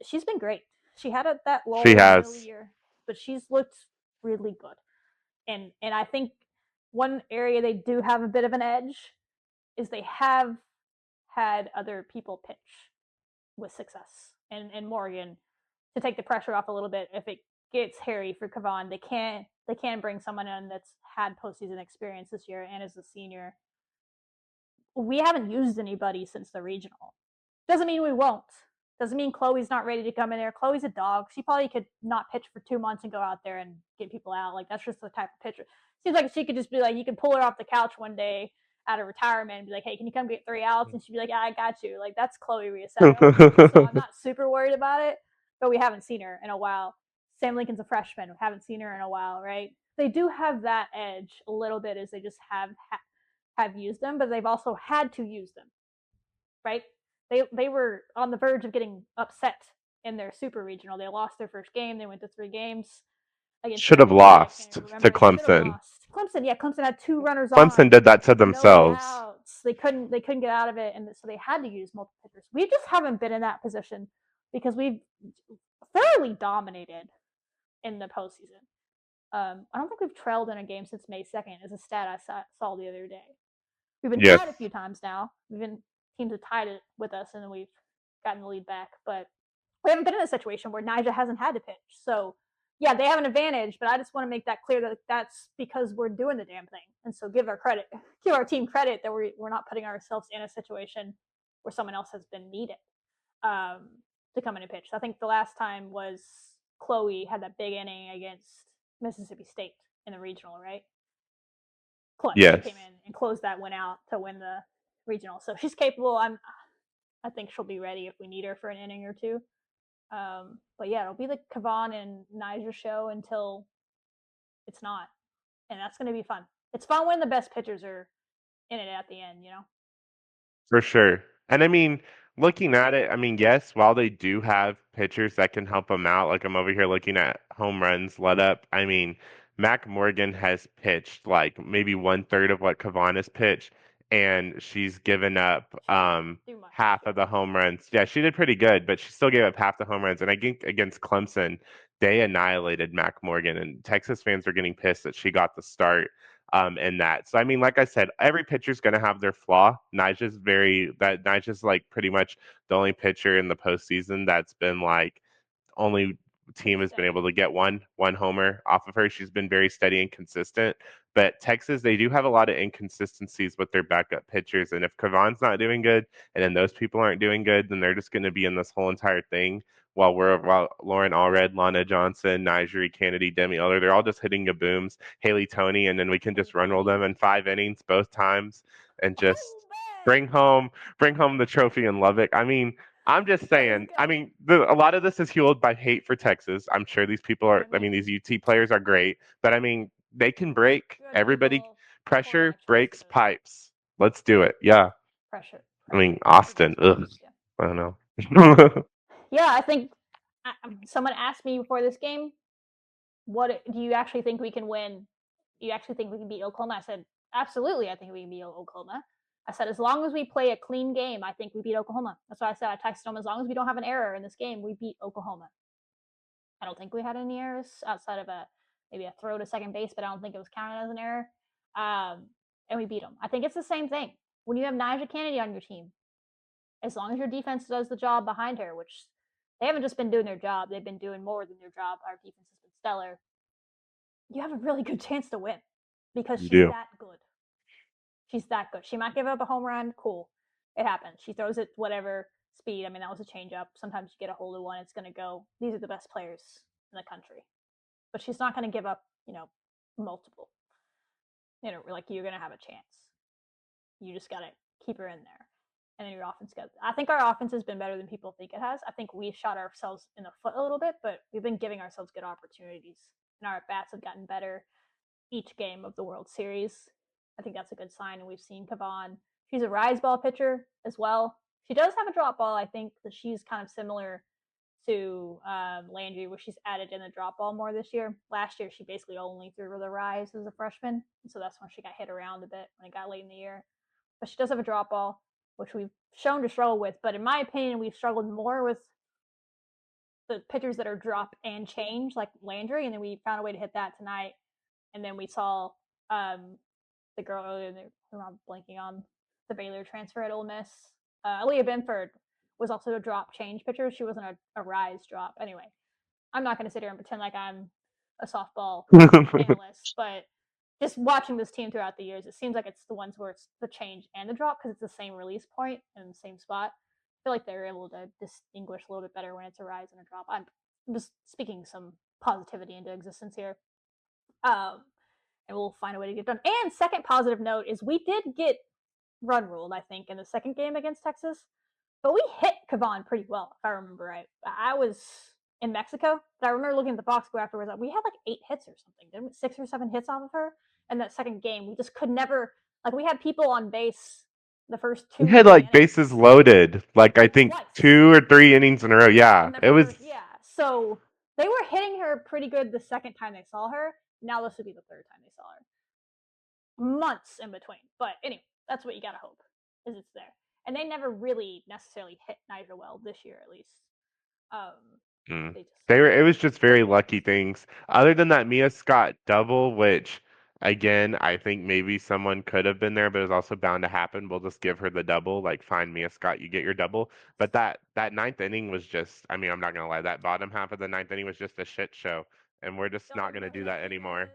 A: She's been great. She had that lull in the middle of the year, but she's looked really good. And I think one area they do have a bit of an edge is they have had other people pitch with success. And Morgan, to take the pressure off a little bit, if it gets hairy for Kavan, they can bring someone in that's had postseason experience this year and is a senior. We haven't used anybody since the regional. Doesn't mean we won't. Doesn't mean Chloe's not ready to come in there. Chloe's a dog. She probably could not pitch for 2 months and go out there and get people out. Like, that's just the type of pitcher. Seems like she could just be like, you could pull her off the couch one day out of retirement and be like, hey, can you come get 3 outs? And she'd be like, yeah, I got you. Like, that's Chloe Riasetto. So I'm not super worried about it, but we haven't seen her in a while. Sam Lincoln's a freshman. We haven't seen her in a while, right? They do have that edge a little bit as they just have used them, but they've also had to use them, right? They were on the verge of getting upset in their super regional. They lost their first game. They went to 3 games.
B: Should have lost to Clemson.
A: Clemson had 2 runners
B: on. Clemson did that to themselves.
A: They couldn't get out of it, and so they had to use multiple pitchers. We just haven't been in that position because we've thoroughly dominated in the postseason. I don't think we've trailed in a game since May 2nd, is a stat I saw the other day. We've been tied a few times now. Teams have tied it with us, and then we've gotten the lead back. But we haven't been in a situation where Nija hasn't had to pitch. So, yeah, they have an advantage, but I just want to make that clear that that's because we're doing the damn thing. And so give our team credit that we're not putting ourselves in a situation where someone else has been needed to come in and pitch. I think the last time was Chloe had that big inning against Mississippi State in the regional, right? Clutch. Yes. She came in and closed that one out to win the regional. So she's capable. I think she'll be ready if we need her for an inning or 2. But yeah, it'll be the Kavan and Nija show until it's not. And that's going to be fun. It's fun when the best pitchers are in it at the end, you know?
B: For sure. And I mean, looking at it, I mean, yes, while they do have pitchers that can help them out, like I'm over here looking at home runs let up. I mean, Mac Morgan has pitched like maybe one third of what Kavan has pitched, and she's given up half of the home runs. Yeah, she did pretty good, but she still gave up half the home runs. And I think against Clemson, they annihilated Mac Morgan, and Texas fans are getting pissed that she got the start in that. So I mean, like I said, every pitcher's going to have their flaw. Nija's like pretty much the only pitcher in the postseason that's been like only team has been able to get one homer off of her. She's been very steady and consistent. But Texas, they do have a lot of inconsistencies with their backup pitchers, and if Kavan's not doing good, and then those people aren't doing good, then they're just going to be in this whole entire thing. While Lauren Allred, Lana Johnson, Nigeri Kennedy, Demi Eller, they're all just hitting a booms, Haley Tony, and then we can just run roll them in 5 innings both times and just bring home the trophy in Lubbock. I mean, I'm just saying. I mean, a lot of this is fueled by hate for Texas. I'm sure these people are. I mean, these UT players are great, but I mean, they can break. Everybody, pressure breaks pipes. Let's do it. Yeah.
A: Pressure.
B: I mean, Austin. Ugh. I don't know.
A: Yeah, I think someone asked me before this game, "What do you actually think we can win? Do you actually think we can beat Oklahoma?" I said, "Absolutely, I think we can beat Oklahoma." I said, as long as we play a clean game, I think we beat Oklahoma. That's what I said. I texted them, as long as we don't have an error in this game, we beat Oklahoma. I don't think we had any errors outside of maybe a throw to second base, but I don't think it was counted as an error. And we beat them. I think it's the same thing. When you have Nija Kennedy on your team, as long as your defense does the job behind her, which they haven't just been doing their job, they've been doing more than their job. Our defense has been stellar. You have a really good chance to win because she's that good. She's that good. She might give up a home run. Cool. It happens. She throws it whatever speed. I mean, that was a changeup. Sometimes you get a hold of one, it's going to go. These are the best players in the country. But she's not going to give up, multiple. Like you're going to have a chance. You just got to keep her in there. And then your offense goes. I think our offense has been better than people think it has. I think we've shot ourselves in the foot a little bit, but we've been giving ourselves good opportunities. And our at-bats have gotten better each game of the World Series. I think that's a good sign. And we've seen Kavan. She's a rise ball pitcher as well. She does have a drop ball. I think that she's kind of similar to Landry, where she's added in the drop ball more this year. Last year, she basically only threw the rise as a freshman. So that's when she got hit around a bit when it got late in the year. But she does have a drop ball, which we've shown to struggle with. But in my opinion, we've struggled more with the pitchers that are drop and change, like Landry. And then we found a way to hit that tonight. And then we saw the girl earlier, who I'm blanking on, the Baylor transfer at Ole Miss. Aaliyah Benford was also a drop change pitcher. She wasn't a rise drop. Anyway, I'm not going to sit here and pretend like I'm a softball analyst, but just watching this team throughout the years, it seems like it's the ones where it's the change and the drop because it's the same release point and the same spot. I feel like they're able to distinguish a little bit better when it's a rise and a drop. I'm just speaking some positivity into existence here. And we'll find a way to get done. And second positive note is we did get run ruled, I think, in the second game against Texas, but we hit Kavan pretty well, if I remember right. I was in Mexico, but I remember looking at the box score afterwards. We had like 8 hits or something, didn't we? 6 or 7 hits off of her. And that second game, we just could never, like, we had people on base the first 2
B: We had like bases loaded, like I think
A: twice.
B: 2 or 3 innings in a row. Yeah, it was.
A: Yeah, so they were hitting her pretty good the second time they saw her. Now this would be the third time they saw her. Months in between. But anyway, that's what you gotta hope, is it's there. And they never really necessarily hit Nija well this year, at least.
B: It was just very lucky things. Other than that Mia Scott double, which again, I think maybe someone could have been there, but it's also bound to happen. We'll just give her the double, like fine, Mia Scott, you get your double. But that ninth inning was just, I mean, I'm not gonna lie, that bottom half of the ninth inning was just a shit show. And we're just not gonna do that anymore.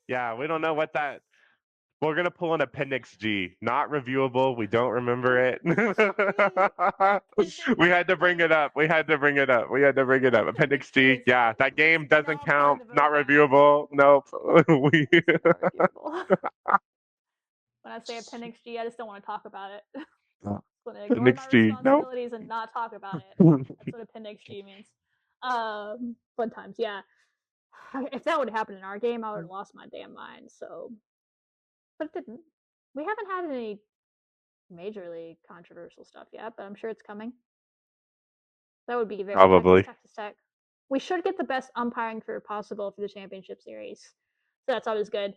B: Yeah, we don't know what that. We're gonna pull an Appendix G, not reviewable. We don't remember it. We had to bring it up. Appendix G. Yeah, that game doesn't count. Not reviewable. Nope.
A: When I say Appendix G, I just don't want to talk about it.
B: Appendix G.
A: Responsibilities and not talk about it. That's what Appendix G means. Fun times, yeah. If that would have happened in our game, I would have lost my damn mind. So, but it didn't. We haven't had any majorly controversial stuff yet, but I'm sure it's coming. That would be very
B: Probably.
A: Texas Tech. We should get the best umpiring crew possible for the championship series. So that's always good.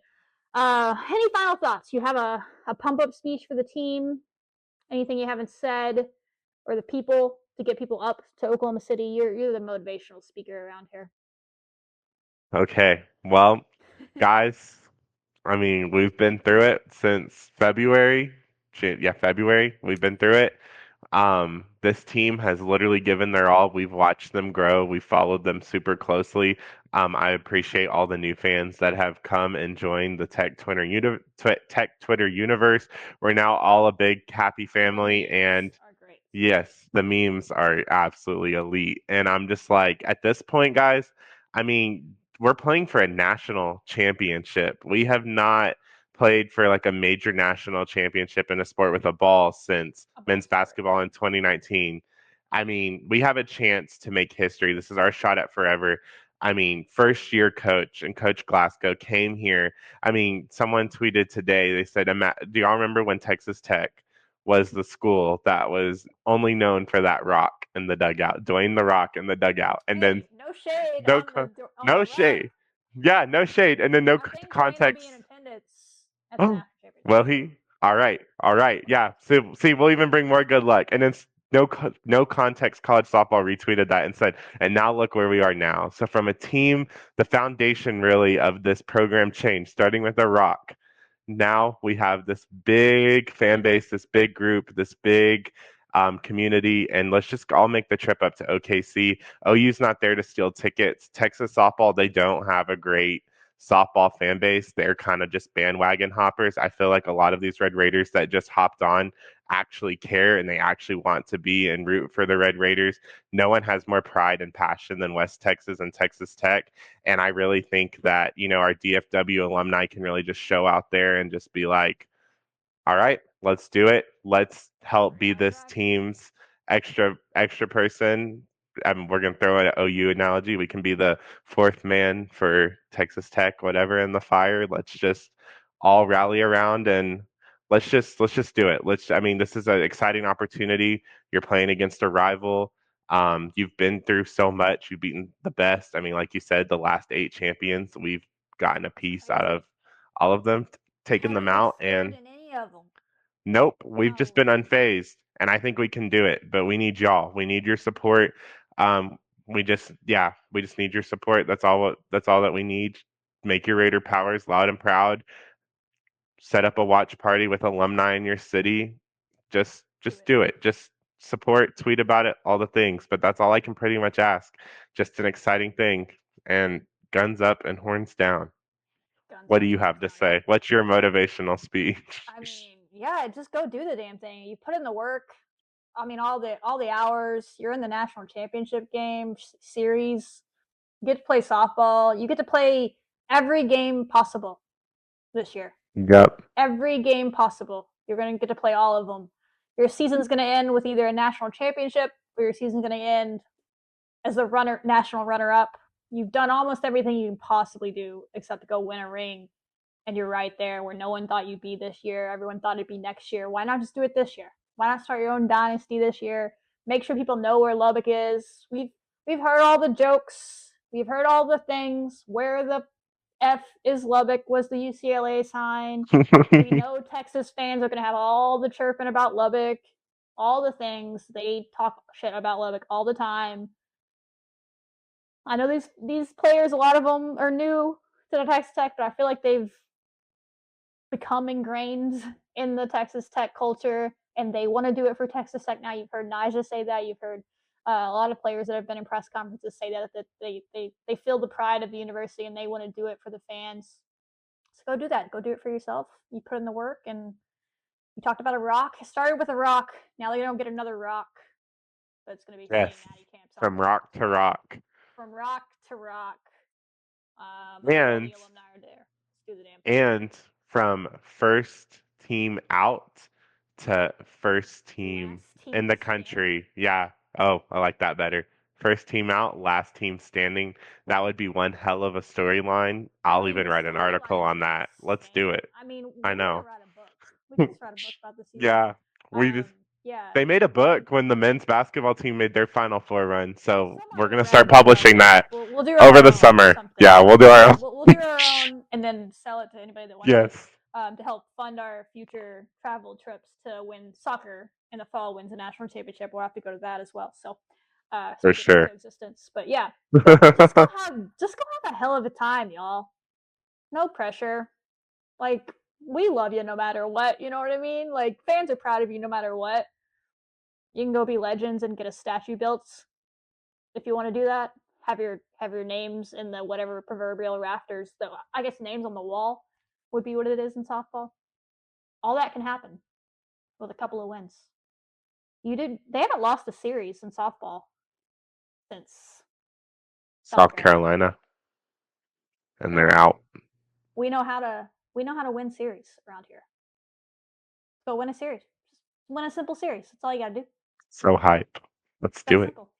A: Any final thoughts? You have a pump up speech for the team? Anything you haven't said, or the people to get people up to Oklahoma City? You're the motivational speaker around here.
B: Okay. Well, guys, I mean, we've been through it since February. Yeah, February. We've been through it. This team has literally given their all. We've watched them grow. We've followed them super closely. I appreciate all the new fans that have come and joined the Tech Twitter universe. We're now all a big happy family, and yes, the memes are absolutely elite. And I'm just like, at this point, guys, I mean, we're playing for a national championship. We have not played for like a major national championship in a sport with a ball since men's basketball in 2019. I mean, we have a chance to make history. This is our shot at forever. I mean, first year coach and Coach Glasgow came here. I mean, someone tweeted today, they said, do y'all remember when Texas Tech was the school that was only known for that rock in the dugout, Dwayne the Rock in the dugout, and then
A: no shade.
B: no,
A: On
B: no shade. Yeah, no shade, and then no context. Oh, well, all right, yeah. So, see, we'll even bring more good luck, and then no context. College softball retweeted that and said, and now look where we are now. So, from a team, the foundation really of this program changed, starting with a rock. Now we have this big fan base, this big group, this big community, and let's just all make the trip up to OKC. OU's not there to steal tickets. Texas softball, they don't have a great softball fan base. They're kind of just bandwagon hoppers. I feel like a lot of these Red Raiders that just hopped on actually care and they actually want to be and root for the Red Raiders. No one has more pride and passion than West Texas and Texas Tech. And I really think that, our DFW alumni can really just show out there and just be like, all right, let's do it. Let's help be this team's extra person. We're gonna throw in an OU analogy. We can be the fourth man for Texas Tech, whatever, in the fire. Let's just all rally around and let's just do it. I mean, this is an exciting opportunity. You're playing against a rival. You've been through so much. You've beaten the best. I mean, like you said, the last 8 champions, we've gotten a piece out of all of them, taken them out, and nope, we've just been unfazed, and I think we can do it. But we need y'all. We need your support. We just need your support. That's all. That's all that we need. Make your Raider powers loud and proud. Set up a watch party with alumni in your city. Just do it. Just support, tweet about it, all the things. But that's all I can pretty much ask. Just an exciting thing, and guns up and horns down. What do you have to say? What's your motivational speech?
A: I mean, yeah, just go do the damn thing. You put in the work. I mean, all the hours. You're in the national championship game series. You get to play softball. You get to play every game possible this year.
B: Yep.
A: Every game possible. You're going to get to play all of them. Your season's going to end with either a national championship or your season's going to end as the national runner-up. You've done almost everything you can possibly do except to go win a ring, and you're right there where no one thought you'd be this year. Everyone thought it'd be next year. Why not just do it this year? Why not start your own dynasty this year? Make sure people know where Lubbock is. We've heard all the jokes. We've heard all the things. Where the F is Lubbock was the UCLA sign. We know Texas fans are going to have all the chirping about Lubbock, all the things. They talk shit about Lubbock all the time. I know these players, a lot of them are new to the Texas Tech, but I feel like they've become ingrained in the Texas Tech culture, and they want to do it for Texas Tech now. You've heard Nija say that. You've heard a lot of players that have been in press conferences say that they feel the pride of the university and they want to do it for the fans. So go do that. Go do it for yourself. You put in the work, and you talked about a rock. It started with a rock. Now they don't get another rock, but it's going to be
B: yes, from rock to rock.
A: From rock to rock.
B: And from first team out to first team in the country. Yeah. Oh, I like that better. First team out, last team standing. That would be one hell of a storyline. I'll even write an article on that. Let's do it.
A: I mean,
B: I know.
A: We could write a book. We could just write a book about the season.
B: Yeah.
A: Yeah.
B: They made a book when the men's basketball team made their Final Four run, so we're gonna
A: read
B: start
A: it, so
B: publishing that
A: we'll do our
B: over the
A: own
B: summer.
A: something.
B: Yeah, we'll do our own.
A: We'll do our own and then sell it to anybody that wants
B: Yes.
A: it to help fund our future travel trips to when soccer in the fall wins a national championship. We'll have to go to that as well. So
B: For sure.
A: Existence. But yeah, just go have a hell of a time, y'all. No pressure. Like, we love you no matter what. You know what I mean? Like, fans are proud of you no matter what. You can go be legends and get a statue built if you want to do that. Have your names in the whatever proverbial rafters. So I guess names on the wall would be what it is in softball. All that can happen with a couple of wins. They haven't lost a series in softball since
B: South Carolina. And they're out.
A: We know how to win series around here. Go win a series. Just win a simple series. That's all you gotta do.
B: So hype. Let's do it.
A: Simple.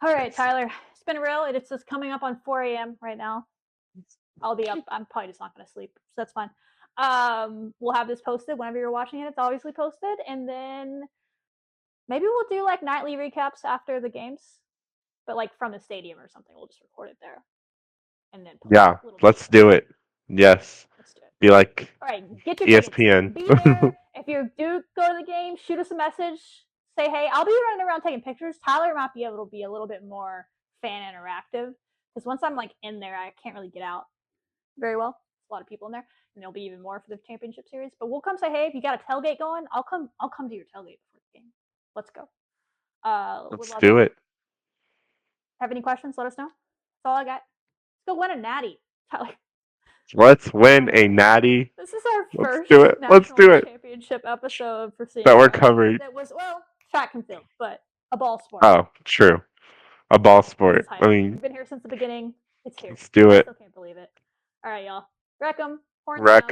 A: All right, Tyler. It's been real. It's just coming up on 4 a.m. right now. I'll be up. I'm probably just not gonna sleep, so that's fine. We'll have this posted whenever you're watching it. It's obviously posted, and then maybe we'll do like nightly recaps after the games, but like from the stadium or something. We'll just record it there, and then
B: let's do it. Yes.
A: Let's do it.
B: Be like,
A: all right, get your
B: ESPN.
A: Be there. If you do go to the game, shoot us a message. Say hey. I'll be running around taking pictures. Tyler might be able to be a little bit more fan interactive because once I'm like in there, I can't really get out very well. There's a lot of people in there, and there'll be even more for the championship series. But we'll come say hey. If you got a tailgate going, I'll come to your tailgate before the game. Let's go.
B: Let's do it.
A: Have any questions? Let us know. That's all I got. Let's go win a natty, Tyler.
B: Let's win a natty.
A: This is our first
B: Let's do it.
A: championship episode for seeing
B: that we're covering.
A: That was track and field, but a ball sport.
B: Oh, true. A ball sport. I mean,
A: we've been here since the beginning. It's here.
B: Let's do it.
A: I still can't believe it. All right, y'all. Wreck 'em. Horns
B: Wreck.
A: down.